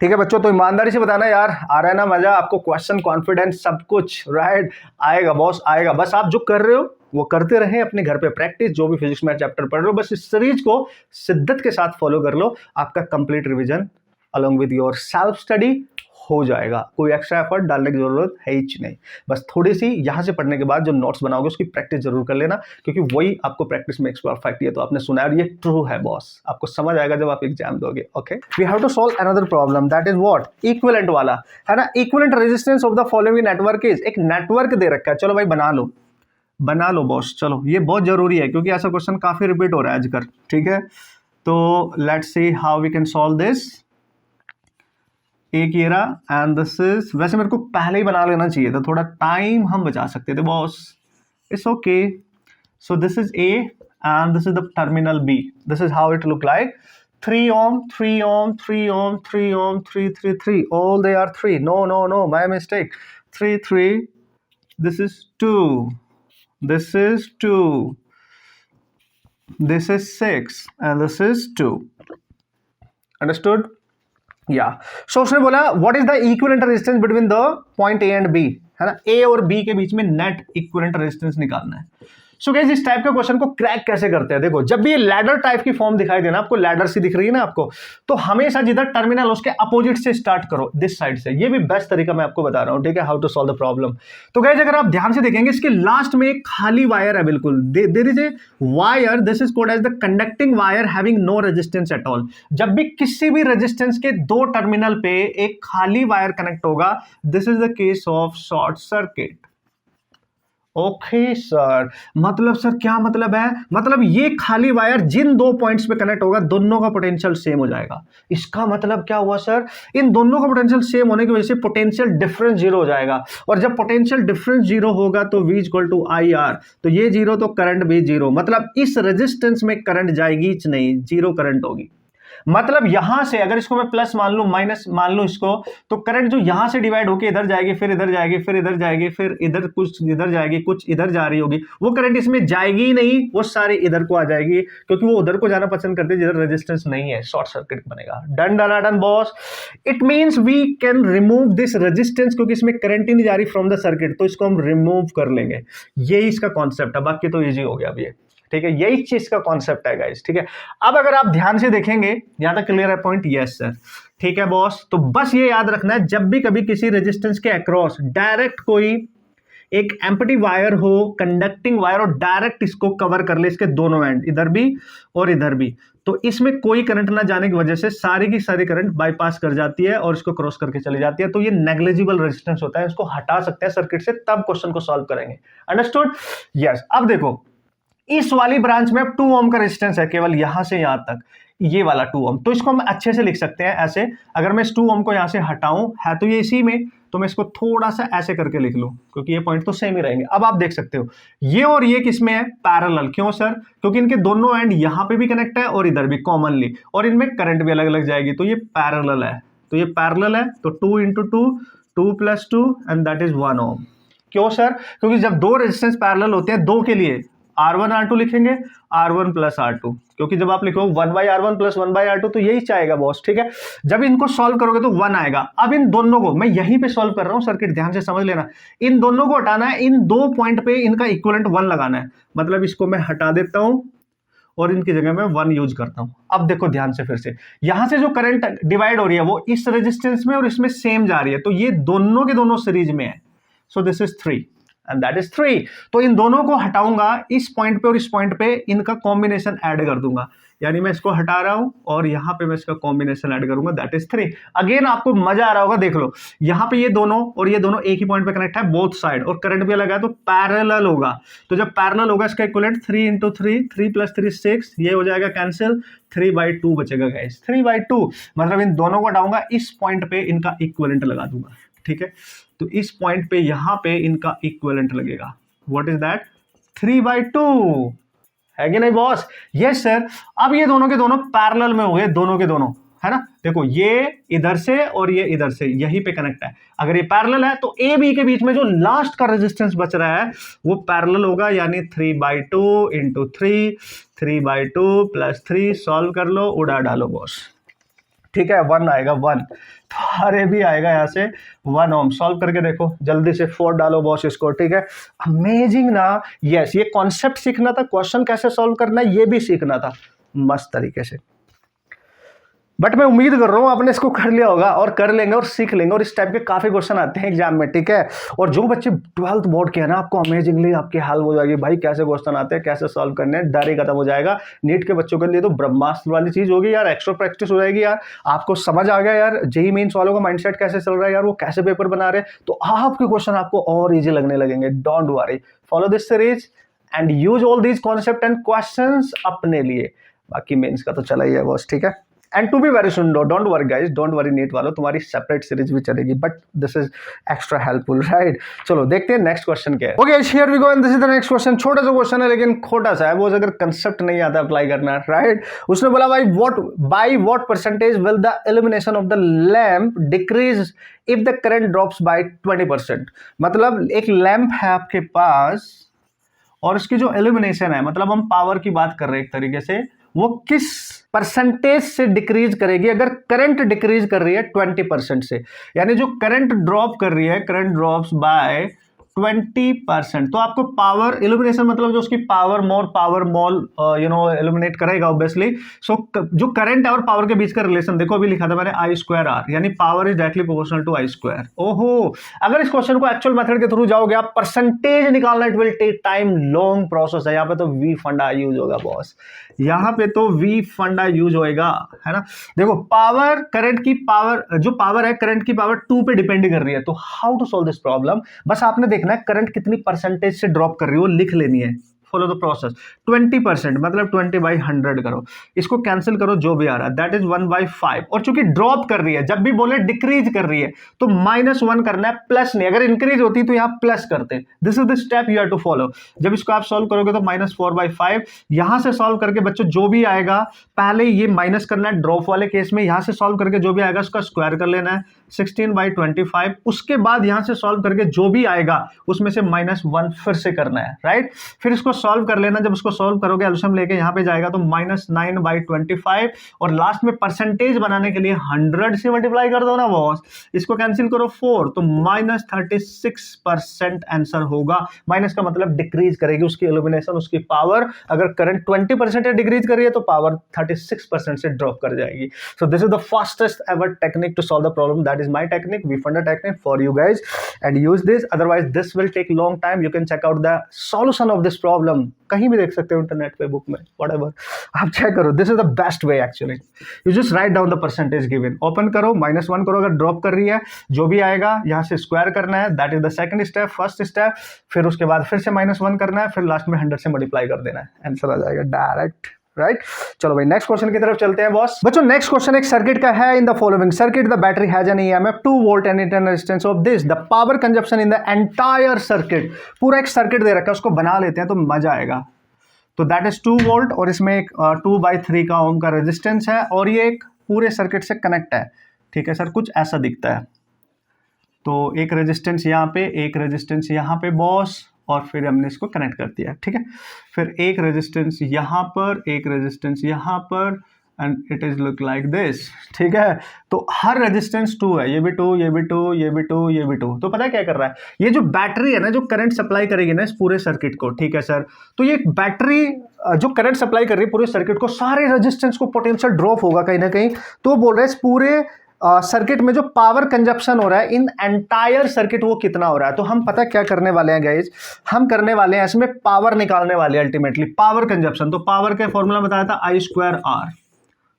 S1: ठीक है बच्चों। तो ईमानदारी से बताना यार, आ रहा है ना मजा आपको, क्वेश्चन कॉन्फिडेंस सब कुछ राइट आएगा बॉस, आएगा। बस आप जो कर रहे हो वो करते रहें, अपने घर पे प्रैक्टिस, जो भी फिजिक्स में चैप्टर पढ़ रहे हो बस इस सीरीज को शिद्दत के साथ फॉलो कर लो, आपका complete revision along with your self study हो जाएगा, कोई एक्स्ट्रा एफर्ट डालने की जरूरत है ही नहीं। बस थोड़ी सी यहां से पढ़ने के बाद जो नोट्स बनाओगे उसकी प्रैक्टिस जरूर कर लेना, क्योंकि वही आपको प्रैक्टिस में परफेक्ट, ये तो आपने सुना है और ये ट्रू है बॉस, आपको समझ आएगा जब आप एग्जाम दोगे। Okay, we have to solve another problem, that is what, equivalent वाला, है ना। Equivalent resistance of the following network is, एक नेटवर्क दे रखा है, चलो भाई बना लो बॉस, चलो ये बहुत जरूरी है क्योंकि ऐसा क्वेश्चन काफी रिपीट हो रहा है आजकल, ठीक है। तो let's see how we can solve this. एक ये रहा एंड दिस इज, वैसे मेरे को पहले ही बना लेना चाहिए था, थोड़ा टाइम हम बचा सकते थे boss, it's okay. So this is A and this is the terminal B, this is how it look like, 3 ohm 3 ohm 3 ohm 3 ohm 3 3 3, all they are 3, no my mistake, 3 3, this is 2, this is 2, this is 6 and this is 2, understood? या सो उसने बोला what is the equivalent resistance between the point A and B, है ना, ए और बी के बीच में नेट इक्विवेलेंट रेजिस्टेंस निकालना है। सो गाइस इस टाइप का क्वेश्चन को क्रैक कैसे करते हैं, देखो जब भी ये लैडर टाइप की फॉर्म दिखाई देना, आपको लैडर सी दिख रही है ना आपको, तो हमेशा जिधर टर्मिनल उसके अपोजिट से स्टार्ट करो, दिस साइड से, ये भी बेस्ट तरीका मैं आपको बता रहा हूं, ठीक है, how to solve the problem. तो गाइस अगर आप ध्यान से देखेंगे इसके लास्ट में एक खाली वायर है, बिल्कुल there is a wire, this is called as the conducting wire having no resistance at all. जब भी किसी भी रेजिस्टेंस के दो टर्मिनल पे एक खाली वायर कनेक्ट होगा, this is the case of short circuit. Okay sir, मतलब सर क्या मतलब है, मतलब ये खाली वायर जिन दो पॉइंट्स पे कनेक्ट होगा दोनों का पोटेंशियल सेम हो जाएगा। इसका मतलब क्या हुआ सर, इन दोनों का पोटेंशियल सेम होने की वजह से पोटेंशियल डिफरेंस जीरो हो जाएगा, और जब पोटेंशियल डिफरेंस जीरो होगा तो V equal to I R, तो ये जीरो तो करंट भी जीरो, मतलब इस रेजिस्टेंस में करंट जाएगी नहीं, जीरो करंट होगी। मतलब यहां से अगर इसको मैं प्लस मान लूं, माइनस मान लूं इसको, तो करंट जो यहां से डिवाइड होके इधर जाएगी, फिर इधर जाएगी, फिर इधर जाएगी, फिर इधर कुछ इधर जाएगी, कुछ इधर जा रही होगी, वो करंट इसमें जाएगी ही नहीं, वो सारी इधर को आ जाएगी, क्योंकि वो उधर को जाना पसंद करते हैं जिधर रेजिस्टेंस नहीं है, शॉर्ट सर्किट बनेगा। Done done done boss, it means we can remove this resistance, क्योंकि इसमें करंट ही नहीं जा रही फ्रॉम द सर्किट, तो इसको हम रिमूव कर लेंगे, यही इसका कॉन्सेप्ट है, बाकी तो इजी हो गया अब ये, ठीक है, यही चीज का कॉन्सेप्ट है गाइस, ठीक है। अब अगर आप ध्यान से देखेंगे, यहां तक क्लियर है पॉइंट, यस सर, ठीक है बॉस। तो बस ये याद रखना है, जब भी कभी किसी रेजिस्टेंस के अक्रॉस डायरेक्ट कोई एक एम्प्टी वायर हो, कंडक्टिंग वायर, और डायरेक्ट इसको कवर कर ले, इसके दोनों एंड, इधर भी और इधर भी, तो इसमें कोई करंट ना जाने की वजह से सारी की सारी करंट बाईपास कर जाती है और इसको क्रॉस करके चली जाती है, तो ये नेग्लिजिबल रेजिस्टेंस होता है, इसको हटा सकते हैं सर्किट से, तब क्वेश्चन को सॉल्व करेंगे। अंडरस्टूड? यस। अब देखो इस वाली ब्रांच में अब 2 ओम का रेजिस्टेंस है, केवल यहां से यहां तक, ये वाला 2 ओम, तो इसको हम अच्छे से लिख सकते हैं ऐसे, अगर मैं इस 2 ओम को यहां से हटाऊं, है तो ये इसी में, तो मैं इसको थोड़ा सा ऐसे करके लिख लूं, क्योंकि ये पॉइंट तो सेम ही रहेंगे। अब आप देख सकते हो ये और ये किसमें है, पैरेलल। क्यों सर? क्योंकि इनके दोनों एंड यहां पे भी कनेक्ट है और इधर भी कॉमनली, और इनमें करंट भी अलग अलग जाएगी, तो ये पैरेलल है, तो ये पैरेलल है, तो 2 × 2 2 + 2 एंड दैट इज 1 ओम। क्यों सर? क्योंकि जब दो रेजिस्टेंस पैरेलल होते हैं, दो के लिए R1 R2 लिखेंगे, R1 + R2, क्योंकि जब आप लिखो 1/R1 + 1/R2 तो यही चाहेगा बॉस, ठीक है। जब इनको सॉल्व करोगे तो 1 आएगा। अब इन दोनों को मैं यहीं पे सॉल्व कर रहा हूं सर्किट, ध्यान से समझ लेना, इन दोनों को हटाना है, इन दो पॉइंट पे इनका इक्विवेलेंट 1 लगाना है, मतलब इसको मैं हटा देता हूं और इनकी जगह मैं 1 यूज करता हूं। अब देखो ध्यान से, फिर से यहां से जो करंट डिवाइड हो रही है वो इस रेजिस्टेंस में और इसमें सेम जा रही है, तो ये दोनों के दोनों सीरीज में है, सो this is 3 and that is 3। तो इन दोनों को हटाऊंगा, इस पॉइंट पे और इस पॉइंट पे इनका कॉम्बिनेशन ऐड कर दूंगा, यानी मैं इसको हटा रहा हूं और यहां पे मैं इसका कॉम्बिनेशन ऐड करूंगा, दैट इज 3। अगेन आपको मजा आ रहा होगा, देख लो यहां पे ये दोनों और ये दोनों एक ही पॉइंट पे कनेक्ट है, बोथ साइड, और करंट भी अलग है, तो पैरेलल होगा। तो जब पैरेलल होगा इसका इक्विवेलेंट 3 × 3, 3 + 3 6, ये हो जाएगा कैंसिल, 3/2 बचेगा गाइस, 3/2, मतलब इन दोनों को हटाऊंगा, इस पॉइंट पे इनका इक्विवेलेंट लगा दूंगा, ठीक है। तो इस पॉइंट पे यहां पे इनका इक्विवेलेंट लगेगा, व्हाट इज दैट, 3/2, है कि नहीं बॉस? Yes sir. अब ये दोनों के दोनों पैरेलल में हो गए, दोनों के दोनों, है ना? देखो ये इधर से और ये इधर से, यहीं पे कनेक्ट है। अगर ये पैरेलल है तो ए बी के बीच में जो लास्ट का रेजिस्टेंस बच रहा है वो पैरेलल होगा, यानी 3/2 इंटू 3/2 प्लस 3, सॉल्व कर लो, उड़ा डालो बॉस। ठीक है, 1 आएगा 1, तो अरे भी आएगा यहाँ से 1 ओम। सॉल्व करके देखो जल्दी से, 4 डालो बॉस इसको। ठीक है, अमेजिंग ना? यस, ये कॉन्सेप्ट सीखना था, क्वेश्चन कैसे सॉल्व करना है ये भी सीखना था मस्त तरीके से। बट मैं उम्मीद कर रहा हूं आपने इसको कर लिया होगा और कर लेंगे और सीख लेंगे, और इस टाइप के काफी क्वेश्चन आते हैं एग्जाम में। ठीक है, और जो बच्चे 12th बोर्ड के हैं ना, आपको अमेजिंगली आपकी हेल्प हो जाएगी भाई, कैसे क्वेश्चन आते हैं, कैसे सॉल्व करने हैं, डर ही खत्म हो जाएगा। नीट के बच्चों के लिए तो ब्रह्मास्त्र वाली चीज होगी यार, एक्स्ट्रा प्रैक्टिस हो जाएगी यार। आपको समझ आ गया यार जेईई मेंस वालों का माइंडसेट कैसे चल रहा है यार, वो कैसे पेपर बना रहे हैं, तो आपके क्वेश्चन आपको और ईजी लगने लगेंगे। Don't worry, follow this series and use all these concept and questions अपने लिए। बाकी मेंस का तो चला ही है बॉस। ठीक है, and to be very sure, don't worry guys, don't worry NEET वालों, तुम्हारी सेपरेट सीरीज भी चलेगी, but this is extra helpful, right? चलो देखते हैं नेक्स्ट क्वेश्चन क्या है। Okay, here we go and this is the next question. छोटा सा क्वेश्चन है लेकिन खोटा सा है, वो अगर कंसेप्ट नहीं आता अप्लाई करना, राइट? उसने बोला भाई by what percentage will the illumination of the lamp decrease if the current drops by 20%। मतलब एक लैम्प है आपके पास और उसकी जो इल्यूमिनेशन है, मतलब हम पावर की बात कर रहे हैं एक तरीके से, वो किस परसेंटेज से डिक्रीज करेगी अगर करंट डिक्रीज कर रही है 20% से। यानी जो करंट ड्रॉप कर रही है, करंट ड्रॉप्स बाय 20%, तो आपको पावर इल्यूमिनेशन मतलब जो उसकी पावर मॉल इल्यूमिनेट करेगा ऑब्वियसली। सो जो करंट है और पावर के बीच का रिलेशन देखो, अभी लिखा था मैंने I²R, यानी power is directly proportional to I²। ओहो, अगर इस क्वेश्चन को एक्चुअल मेथड के थ्रू जाओगे आप, परसेंटेज निकालना, it will take time, long process है। यहाँ पे तो वी फंडा यूज होगा बॉस, यहाँ पे तो वी फंडा यूज होएगा, है ना? देखो पावर, करंट की पावर, जो पावर है करंट की पावर 2 पे डिपेंड कर रही है। तो how to solve this problem, बस आपने देखना है करंट कितनी परसेंटेज से ड्रॉप कर रही है वो लिख लेनी है। Follow the process. 20% मतलब 20/100 करो, इसको कैंसिल करो, जो भी आ रहा है दैट इज 1/5। और चूंकि ड्रॉप कर रही है, जब भी बोले डिक्रीज कर रही है तो -1 करना है, प्लस नहीं। अगर इंक्रीज होती तो यहां प्लस करते। This is the step you have to follow. जब इसको आप सॉल्व करोगे तो -4/5, यहां से सॉल्व करके बच्चों जो भी आएगा पहले ये माइनस करना है ड्रॉप वाले केस में, यहां से सॉल्व करके जो भी आएगा उसका स्क्वायर कर लेना है, 16/25। उसके बाद यहां से सॉल्व करके जो भी आएगा उसमें से -1 फिर से करना है, राइट? फिर इसको सॉल्व कर लेना। जब उसको सॉल्व करोगे एल्सियम लेके यहाँ पे जाएगा तो -9/25, और लास्ट में परसेंटेज बनाने के लिए 100 से मल्टीप्लाई कर दो ना बॉस। इसको कैंसिल करो 4, तो -36% आंसर होगा। माइनस का मतलब डिक्रीज करेगी उसकी इल्यूमिनेशन, उसकी पावर। अगर करंट 20% डिक्रीज कर रही है तो पावर 36% से ड्रॉप कर जाएगी। So this is the fastest ever technique to solve the problem. That is my technique, V funda technique for you guys, and use this, otherwise this will take long time. You can check out the solution of this problem, कहीं भी देख सकते हो, इंटरनेट पे, बुक में, व्हाटएवर आप चेक करो। This is the best way actually. You just write down the percentage given, open करो, -1 करो, अगर ड्रॉप कर रही है जो भी आएगा यहां से स्क्वायर करना है, that is the second step, first step. फिर उसके बाद फिर से -1 करना है, फिर लास्ट में 100 से मल्टीप्लाई कर देना है, आंसर आ जाएगा डायरेक्ट, राइट? चलो भाई नेक्स्ट क्वेश्चन की तरफ चलते हैं बॉस। बच्चों नेक्स्ट क्वेश्चन एक सर्किट का है। In the following circuit the battery has an EMF 2 volt and internal resistance of this, the power consumption in the entire circuit. पूरा एक सर्किट दे रखा है, उसको बना लेते हैं तो मजा आएगा। तो दैट इज 2 वोल्ट और इसमें एक 2/3 का ओम का रेजिस्टेंस है, और ये एक पूरे सर्किट से कनेक्ट है। ठीक है सर, कुछ ऐसा दिखता है। तो एक रेजिस्टेंस यहाँ पे, एक रेजिस्टेंस यहाँ पे बॉस, और फिर हमने इसको कनेक्ट कर दिया। ठीक है, फिर एक रेजिस्टेंस यहाँ पर, एक रेजिस्टेंस यहाँ पर, and it is look like this. ठीक है, तो हर रेजिस्टेंस 2 है, ये भी 2, ये भी 2, ये भी 2, ये भी 2। तो पता है क्या कर रहा है, ये जो बैटरी है ना, जो करंट सप्लाई करेगी ना इस पूरे सर्किट को, ठीक है सर, तो ये बैटरी जो करंट सप्लाई कर रही है पूरे सर्किट को, सारे रेजिस्टेंस को पोटेंशियल ड्रॉप होगा कहीं ना कहीं। तो बोल रहे हैं इस पूरे सर्किट में जो पावर कंजप्शन हो रहा है इन एंटायर सर्किट, वो कितना हो रहा है। तो हम पता क्या करने वाले हैं गाइज, हम करने वाले हैं इसमें पावर निकालने वाले हैं, अल्टीमेटली पावर कंजप्शन। तो पावर का फॉर्मूला बताया था I²R,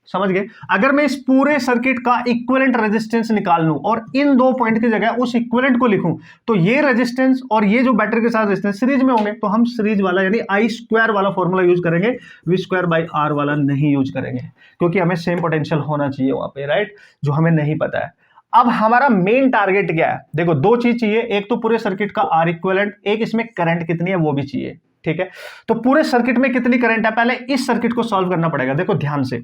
S1: समझ गए? अगर मैं इस पूरे सर्किट का इक्विवेलेंट रेजिस्टेंस निकाल लूं और इन 2 पॉइंट की जगह उस इक्विवेलेंट को लिखूं, तो ये रेजिस्टेंस और ये जो बैटरी के साथ रेजिस्टेंस सीरीज में होंगे, तो हम सीरीज वाला यानी I² वाला फॉर्मूला यूज करेंगे, V²/R वाला नहीं यूज करेंगे, क्योंकि हमें सेम पोटेंशियल होना चाहिए वहां पे, राइट? जो हमें नहीं पता है। अब हमारा मेन टारगेट क्या है? देखो 2 चीज चाहिए, एक तो पूरे सर्किट का R इक्विवेलेंट, एक इसमें करंट कितनी है वो भी चाहिए। ठीक है। तो पूरे सर्किट में कितनी करंट है, पहले इस सर्किट को सॉल्व करना पड़ेगा। देखो ध्यान से,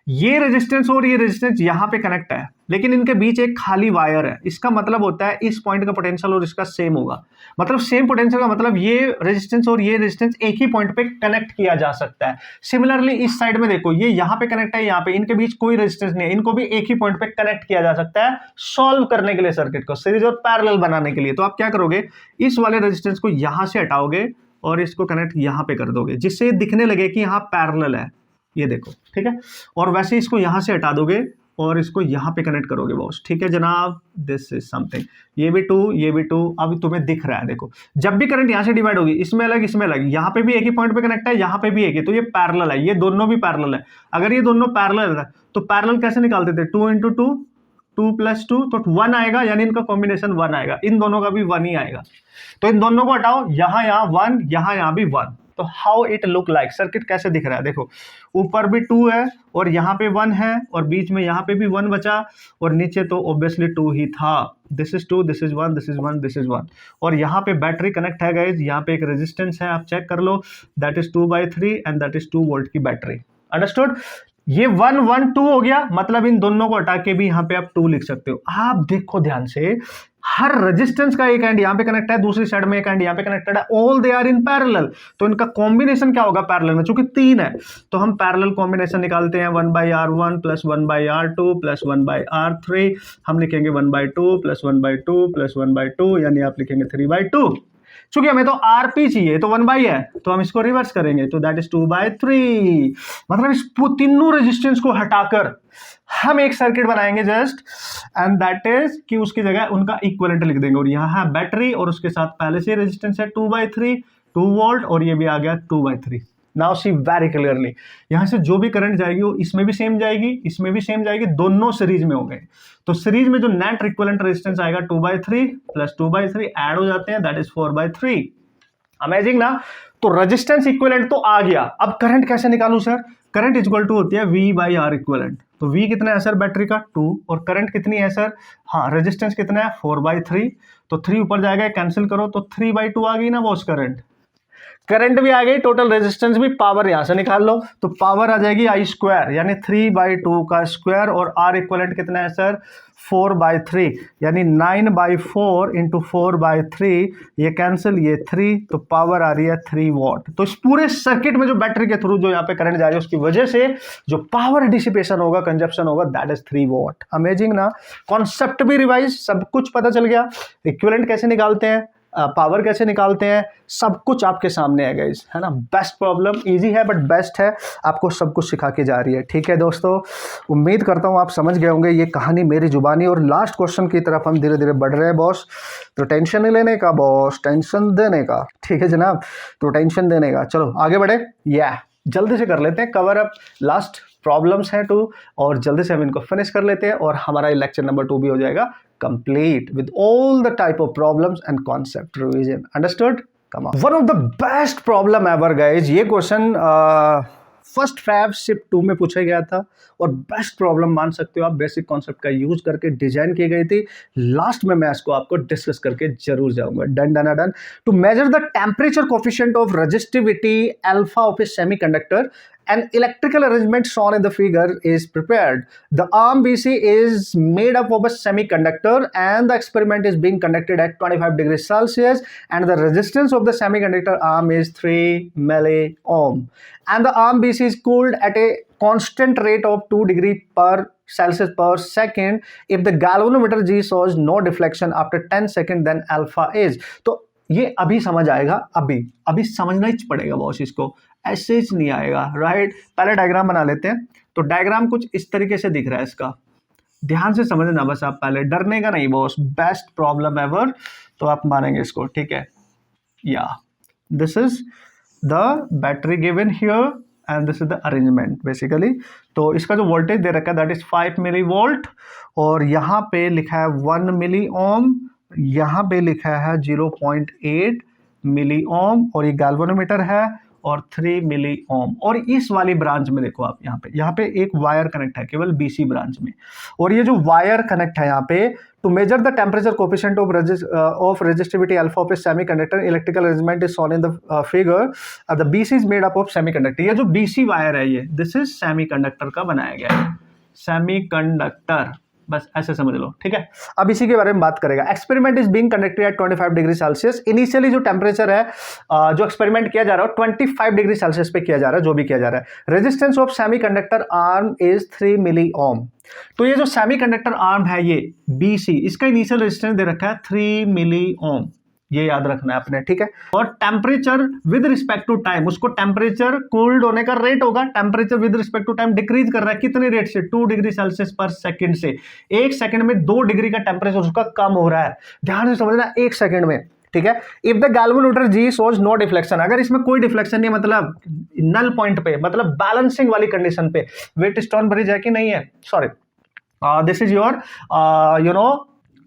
S1: ये रेजिस्टेंस और ये रेजिस्टेंस यहां पे कनेक्ट है, लेकिन इनके बीच एक खाली वायर है। इसका मतलब होता है इस पॉइंट का पोटेंशियल और इसका सेम होगा, मतलब सेम पोटेंशियल का मतलब ये रेजिस्टेंस और ये रेजिस्टेंस एक ही पॉइंट पे कनेक्ट किया जा सकता है। सिमिलरली इस साइड में देखो, ये यहां पे कनेक्ट है, यहां पे, इनके बीच कोई रेजिस्टेंस नहीं है, इनको भी एक ही पॉइंट पे कनेक्ट किया जा सकता है सॉल्व करने के लिए, सर्किट को सीरीज और पैरेलल बनाने के लिए। तो आप क्या करोगे, इस वाले रेजिस्टेंस को यहां से हटाओगे और इसको कनेक्ट यहां पे कर दोगे, जिससे दिखने लगे कि यहां पैरेलल है, ये देखो, ठीक है। और वैसे इसको यहां से हटा दोगे और इसको यहां पे कनेक्ट करोगे बॉस, ठीक है जनाब। दिस इज समथिंग, ये भी 2, ये भी 2, अब तुम्हें दिख रहा है। देखो जब भी करंट यहां से डिवाइड होगी, इसमें अलग इसमें अलग, यहां पे भी एक ही पॉइंट पे कनेक्ट है, यहां पे भी एक ही, तो ये पैरेलल है, ये दोनों भी पैरेलल है। अगर ये दोनों पैरेलल है तो पैरेलल कैसे निकालते थे, 2 × 2, 2 + 2, तो 1 आएगा, यानी इनका कॉम्बिनेशन 1 आएगा, इन दोनों का भी 1 ही आएगा। तो इन दोनों को हटाओ, यहां 1, यहां भी 1, तो how it look like, circuit कैसे दिख रहा है। देखो ऊपर भी 2 है और यहाँ पे 1 है और बीच में यहाँ पे भी 1 बचा और नीचे तो ऑब्वियसली 2 ही था। This is 2, this is 1, this is 1, this is 1, और यहाँ पे बैटरी कनेक्ट है गाइज, यहाँ पे एक रेजिस्टेंस है, आप चेक कर लो, that is 2/3 and that is 2 volt की बैटरी। अंडरस्टूड। ये 1 1 2 हो गया, मतलब इन दोनों को हटा के भी यहाँ पे आप 2 लिख सकते हो। आप देखो ध्यान से, हर रेजिस्टेंस का एक एंड यहाँ पे कनेक्ट है, दूसरी साइड में एक एंड यहाँ पे कनेक्टेड है, all they are in parallel. तो इनका कॉम्बिनेशन क्या होगा पैरेलल में, चूंकि 3 है तो हम पैरेलल कॉम्बिनेशन निकालते हैं, 1/R1 + 1/R2 + 1/R3, हम लिखेंगे 1/2 + 1/2 + 1/2, यानी आप लिखेंगे 3/2। चूंकि हमें तो RP चाहिए, तो 1 है, तो हम इसको रिवर्स करेंगे, तो दैट इज 2/3। मतलब इस तीनों रेजिस्टेंस को हटाकर हम एक सर्किट बनाएंगे जस्ट, एंड दैट इज कि उसकी जगह उनका इक्विवेलेंट लिख देंगे, और यहां है बैटरी और उसके साथ पहले से रेजिस्टेंस है 2/3, 2 वोल्ट, और ये भी आ गया 2/3। नाउ सी वेरी क्लियरली, यहां से जो भी करंट जाएगी वो इसमें भी सेम जाएगी, इसमें भी सेम जाएगी, दोनों सीरीज में हो गए। तो सीरीज में जो नेट इक्विवेलेंट रेजिस्टेंस आएगा 2/3 + 2/3 ऐड हो जाते हैं, दैट इज 4/3। अमेजिंग ना। तो रेजिस्टेंस इक्विवेलेंट तो आ गया, अब करंट कैसे निकालूं सर, करंट इक्वल टू होती है V/R इक्विवेलेंट। तो V कितना है सर बैटरी का 2, और करंट कितनी है सर, हाँ रेजिस्टेंस कितना है 4/3, तो 3 ऊपर जाएगा, कैंसिल करो, तो 3/2 आ गई ना बॉस करंट। करंट भी आ गई, टोटल रेजिस्टेंस भी, पावर यहां से निकाल लो, तो पावर आ जाएगी I², यानी 3/2 का स्क्वायर, और R इक्विवेलेंट कितना है सर 4/3, यानी 9/4 × 4/3, ये कैंसिल, ये 3, तो पावर आ रही है 3 वॉट। तो इस पूरे सर्किट में जो बैटरी के थ्रू जो यहाँ पे करंट जा रही है, उसकी वजह से जो पावर डिसिपेशन होगा, कंजप्शन होगा, दैट इज 3 वॉट। अमेजिंग ना। कॉन्सेप्ट भी रिवाइज, सब कुछ पता चल गया, इक्विवेलेंट कैसे निकालते हैं, पावर कैसे निकालते हैं, सब कुछ आपके सामने है गाइस, है ना। बेस्ट प्रॉब्लम, इजी है बट बेस्ट है, आपको सब कुछ सिखा के जा रही है। ठीक है दोस्तों, उम्मीद करता हूँ आप समझ गए होंगे ये कहानी मेरी जुबानी, और लास्ट क्वेश्चन की तरफ हम धीरे धीरे बढ़ रहे हैं बॉस। तो टेंशन नहीं लेने का बॉस, टेंशन देने का, ठीक है जनाब, तो टेंशन देने का। चलो आगे बढ़े, जल्दी से कर लेते हैं कवर अप, लास्ट प्रॉब्लम्स हैं 2, और जल्दी से हम इनको फिनिश कर लेते हैं, और हमारा लेक्चर नंबर 2 भी हो जाएगा complete with all the type of problems and concept revision. Understood? Come on. One of the best problem ever guys, ये क्वेश्चन फर्स्ट फैब शिफ्ट 2 में पूछा गया था, और बेस्ट प्रॉब्लम मान सकते हो आप, बेसिक कॉन्सेप्ट का यूज करके डिजाइन की गई थी। लास्ट में मैं इसको आपको डिस्कस करके जरूर जाऊंगा। Done. To measure the temperature coefficient of resistivity alpha of a semiconductor, an electrical arrangement shown in the figure is prepared. The arm BC is made up of a semiconductor, and the experiment is being conducted at 25 degrees Celsius, and the resistance of the semiconductor arm is 3 milliohm, and the arm BC is cooled at a constant rate of 2 degrees Celsius per second. If the galvanometer G shows no deflection after 10 seconds, then alpha is. तो ये अभी समझ आएगा, अभी समझना ही पड़ेगा बॉस, इसको ऐसे ही नहीं आएगा, राइट। पहले डायग्राम बना लेते हैं। तो डायग्राम कुछ इस तरीके से दिख रहा है, इसका ध्यान से समझना बस आप, पहले डरने का नहीं बॉस, बेस्ट प्रॉब्लम एवर, तो आप मानेंगे इसको, ठीक है। This is the battery given here and this is the arrangement basically. तो इसका जो वोल्टेज दे रखा है दैट इज 5 मिलीवोल्ट, और यहाँ पे लिखा है 1 मिली ओम, यहाँ पे लिखा है 0.8 मिली ओम, और ये गैल्वेनोमीटर है, और 3 मिली ओम। और इस वाली ब्रांच में देखो आप, यहाँ पे एक वायर कनेक्ट है केवल BC ब्रांच में, और ये जो वायर कनेक्ट है यहाँ पे To measure the temperature coefficient of resistivity alpha of a semiconductor, electrical arrangement is shown in the figure. The BC is made up of semiconductor. ये जो BC वायर है, ये this is semiconductor का बनाया गया है, semiconductor, बस ऐसे समझ लो, ठीक है। अब इसी के बारे में बात करेगा। Experiment is being conducted at 25 degree Celsius. Initially जो टेम्परेचर है, जो एक्सपेरिमेंट किया जा रहा है 25 डिग्री सेल्सियस पे किया जा रहा है, जो भी किया जा रहा है। Resistance of semiconductor arm is 3 मिली ओम। तो ये जो सेमीकंडक्टर आर्म है, ये BC, इसका इनिशियल रेजिस्टेंस दे रखा है 3 मिली ओम, ये याद रखना है आपने, ठीक है। और temperature with respect to time, उसको टेम्परेचर कूल्ड होने का रेट होगा, temperature with respect to time decrease कर रहा है, कितने रेट से, 2 डिग्री सेल्सियस पर सेकंड से। एक सेकंड में 2 डिग्री का टेम्परेचर उसका कम हो रहा है, ध्यान से समझना, एक सेकंड में, ठीक है। If the galvanometer G shows no deflection, अगर इसमें कोई डिफ्लेक्शन नहीं, मतलब नल पॉइंट पे, मतलब बैलेंसिंग वाली कंडीशन पे, व्हीटस्टोन ब्रिज है कि नहीं है, sorry this is your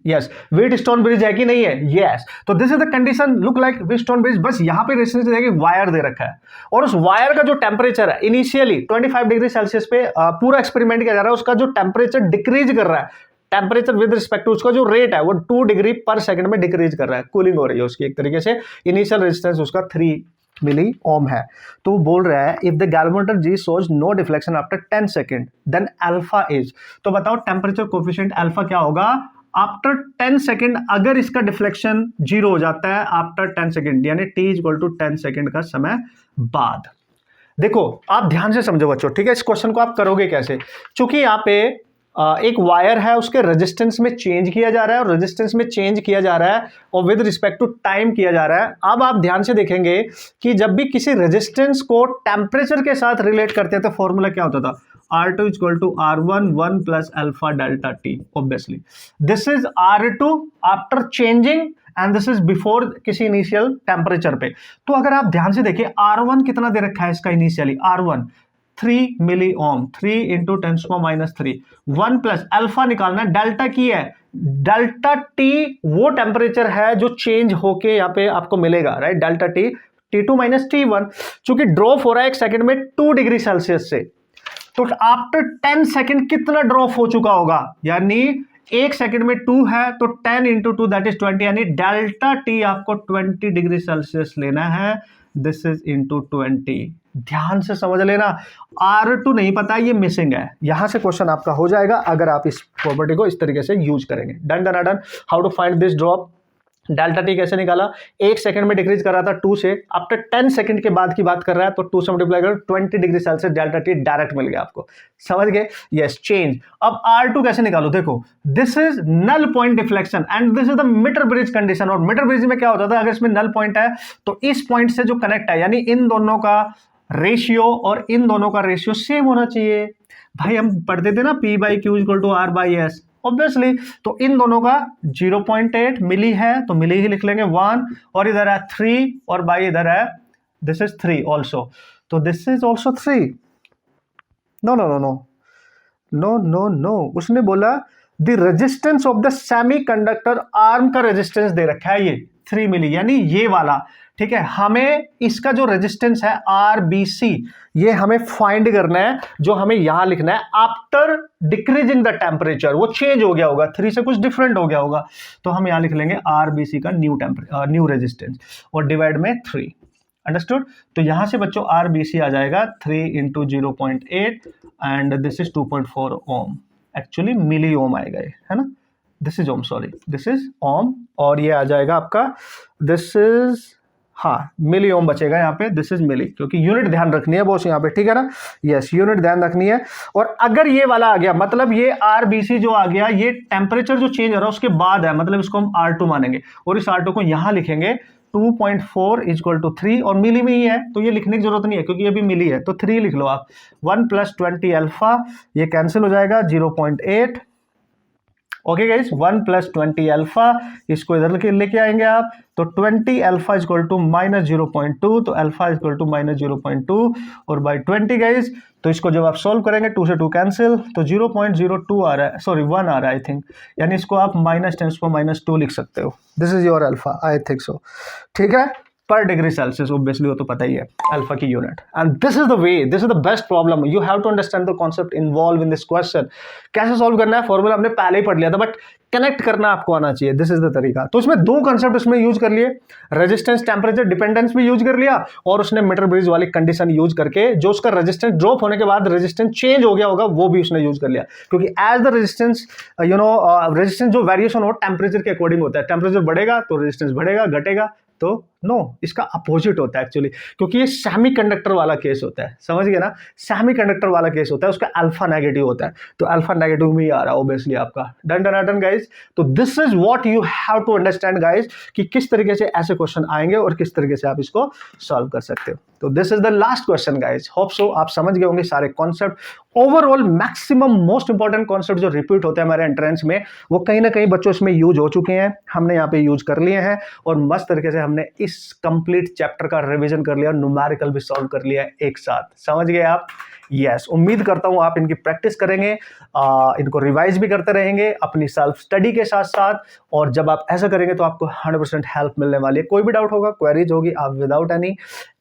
S1: yes, Wheatstone bridge है कि नहीं है, यस। तो this is the condition, look like Wheatstone bridge, बस यहां पे रेजिस्टेंस देखिए, वायर दे रखा है, और उस वायर का जो टेम्परेचर है इनिशियली 25 डिग्री सेल्सियस पे पूरा एक्सपेरिमेंट किया जा रहा है, उसका जो टेम्परेचर डिक्रीज कर रहा है, टेम्परेचर विद रिस्पेक्ट टू उसका जो रेट है वो 2 डिग्री पर सेकंड में डिक्रीज कर रहा है, कूलिंग हो रही है उसकी एक तरीके से। इनिशियल रेजिस्टेंस उसका 3 मिली ओम है। तो वो बोल रहा है if the galvanometer G shows no deflection after 10 second then alpha is, तो बताओ टेम्परेचर कोफिशिएंट अल्फा क्या होगा आफ्टर 10 सेकंड, अगर इसका डिफ्लेक्शन 0 हो जाता है आफ्टर 10 सेकंड, यानी T = 10 सेकंड का समय बाद। देखो आप ध्यान से समझो बच्चों, ठीक है। इस क्वेश्चन को आप करोगे कैसे, क्योंकि यहाँ पे एक वायर है, उसके रेजिस्टेंस में चेंज किया जा रहा है, और रेजिस्टेंस में चेंज किया जा रहा है और विद रिस्पेक्ट टू टाइम किया जा रहा है। अब आप ध्यान से देखेंगे कि जब भी किसी रेजिस्टेंस को टेम्परेचर के साथ रिलेट करते हैं तो फॉर्मूला क्या होता था, R2 = R1 1 + alpha delta T, obviously this is R2 after changing and this is before किसी इनिशियल टेम्परेचर पे। तो अगर आप ध्यान से देखिए R1 कितना दे रखा है इसका इनिशियली, R1 3 मिली ओम, 3 × 10⁻³ 1 प्लस अल्फा निकालना, डेल्टा की है, डेल्टा T वो टेम्परेचर है जो चेंज होके यहाँ पे आपको मिलेगा, right, delta T T2 - T1, चूंकि ड्रॉप हो रहा है एक सेकंड में 2 डिग्री सेल्सियस से, तो आफ्टर 10 सेकंड कितना ड्रॉप हो चुका होगा, यानी एक सेकंड में 2 है तो 10 × 2 दैट इज 20, यानी डेल्टा T आपको 20 डिग्री सेल्सियस लेना है, दिस इज × 20। ध्यान से समझ लेना, R2 नहीं पता, ये मिसिंग है, यहां से क्वेश्चन आपका हो जाएगा अगर आप इस प्रॉपर्टी को इस तरीके से यूज करेंगे। Done done done. How to find this drop, delta T कैसे निकाला, एक सेकंड में डिक्रीज कर रहा था 2 से, आफ्टर 10 सेकंड के बाद की बात कर रहा है तो 2 से मल्टीप्लाई करो, 20 degree Celsius delta T direct मिल गया आपको, समझ गए, यस, चेंज। अब R2 कैसे निकालो, देखो this is null point deflection and this is the meter bridge condition, और मीटर ब्रिज में क्या होता था, अगर इसमें नल पॉइंट है तो इस पॉइंट से जो कनेक्ट है, यानी इन दोनों का रेशियो और इन दोनों का रेशियो सेम होना चाहिए। भाई हम पढ़ते थे ना P/Q = R/S, ऑब्वियसली, तो इन दोनों का 0.8 मिली है तो मिली ही लिख लेंगे 1, और इधर है 3 और बाई इधर है दिस इज 3 ऑल्सो, तो this is also 3। No no no no no no no, उसने बोला the resistance of the semiconductor arm का रेजिस्टेंस दे रखा है ये 3 मिली, यानी ये वाला, ठीक है। हमें इसका जो रेजिस्टेंस है RBC, ये हमें फाइंड करना है, जो हमें यहां लिखना है आफ्टर डिक्रीजिंग द टेम्परेचर, वो चेंज हो गया होगा, 3 से कुछ डिफरेंट हो गया होगा, तो हम यहां लिख लेंगे RBC का न्यू रेजिस्टेंस और डिवाइड में 3, अंडरस्टूड। तो यहां से बच्चों RBC आ जाएगा 3 × 0.8 and this is 2.4 ohm, actually milli ohm आएगा ये, है ना, this is ohm, sorry this is ohm, और ये आ जाएगा आपका दिस इज, हाँ, मिली ओम बचेगा यहाँ पे, दिस इज मिली, क्योंकि यूनिट ध्यान रखनी है बॉस यहाँ पे, ठीक है ना, यस, यूनिट ध्यान रखनी है। और अगर ये वाला आ गया, मतलब ये RBC जो आ गया, ये टेम्परेचर जो चेंज हो रहा है उसके बाद है, मतलब इसको हम R2 मानेंगे, और इस R2 को यहाँ लिखेंगे 2.4 = 3, और मिली में ही है तो ये लिखने की जरूरत नहीं है क्योंकि ये भी मिली है, तो 3 लिख लो आप, 1 + 20 अल्फा, ये कैंसिल हो जाएगा 0.8, ओके गाइस, 1 + 20 अल्फा, इसको इधर लेके आएंगे आप, तो 20 अल्फा = -0.2, तो अल्फा = -0.2 और बाई 20 गाइस, तो इसको जब आप सॉल्व करेंगे 2 से 2 कैंसिल, तो 0.02 आ रहा है, सॉरी 1 आ रहा है आई थिंक, यानी इसको आप -10⁻²लिख सकते हो, this is your alpha, I think so, ठीक है, पर डिग्री सेल्सियस, ऑब्वियसली वो तो पता ही है अल्फा की unit. And this is the way, this is the best problem, you have to understand the concept involve in this question. कैसे सॉल्व करना है, फॉर्मूला हमने पहले ही पढ़ लिया था, बट कनेक्ट करना आपको आना चाहिए। दिस इज द तरीका। तो इसमें दो कंसेप्ट उसमें यूज कर लिए, रेजिस्टेंस टेम्परेचर डिपेंडेंस भी यूज कर लिया, और उसने मीटर ब्रिज वाली कंडीशन यूज करके जो उसका रेजिस्टेंस ड्रॉप होने के बाद रेजिस्टेंस चेंज हो गया होगा वो भी उसने यूज कर लिया, क्योंकि एज द रेजिस्टेंस रेजिस्टेंस जो वेरिएशन हो टेम्परेचर के अकॉर्डिंग होता है। टेम्परेचर बढ़ेगा तो रेजिस्टेंस बढ़ेगा, घटेगा तो नो, इसका अपोजिट होता है एक्चुअली, क्योंकि ये सेमीकंडक्टर वाला केस होता है, समझ गए ना, सेमीकंडक्टर वाला केस होता है, उसका अल्फा नेगेटिव होता है, तो अल्फा नेगेटिव में ही आ रहा है ऑब्वियसली आपका। Done done done guys. तो this is what you have to understand guys, कि किस तरीके से ऐसे क्वेश्चन आएंगे और किस तरीके से आप इसको सॉल्व कर सकते हो। तो this is the last question guys. Hope so आप समझ गए होंगे सारे concept. Overall maximum most important concept जो रिपीट होते हैं हमारे एंट्रेंस में, वो कहीं ना कहीं बच्चों इसमें यूज हो चुके हैं, हमने यहाँ पे यूज कर लिए हैं, और मस्त तरीके से हमने इस कंप्लीट चैप्टर का रिवीजन कर लिया और न्यूमेरिकल भी सॉल्व कर लिया एक साथ। समझ गए आप? यस, उम्मीद करता हूं आप इनकी प्रैक्टिस करेंगे, इनको रिवाइज भी करते रहेंगे अपनी सेल्फ स्टडी के साथ साथ, और जब आप ऐसा करेंगे तो आपको 100% हेल्प मिलने वाली है। कोई भी डाउट होगा, क्वेरीज होगी, आप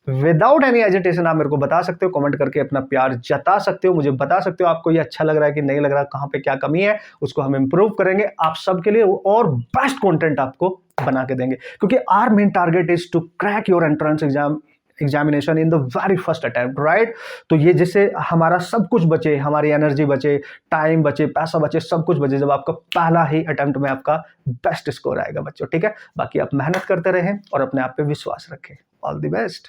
S1: विदाउट एनी एजिटेशन आप मेरे को बता सकते हो, कमेंट करके अपना प्यार जता सकते हो, मुझे बता सकते हो आपको ये अच्छा लग रहा है कि नहीं लग रहा, कहाँ पे क्या कमी है, उसको हम इंप्रूव करेंगे आप सबके लिए, और बेस्ट कंटेंट आपको बना के देंगे, क्योंकि our main target is to crack your entrance examination in the very first attempt, right. तो ये जिससे हमारा सब कुछ बचे, हमारी एनर्जी बचे, टाइम बचे, पैसा बचे, सब कुछ बचे, जब आपका पहला ही अटेम्प्ट में आपका बेस्ट स्कोर आएगा बच्चों, ठीक है। बाकी आप मेहनत करते रहें और अपने आप पे विश्वास रखें। All the best.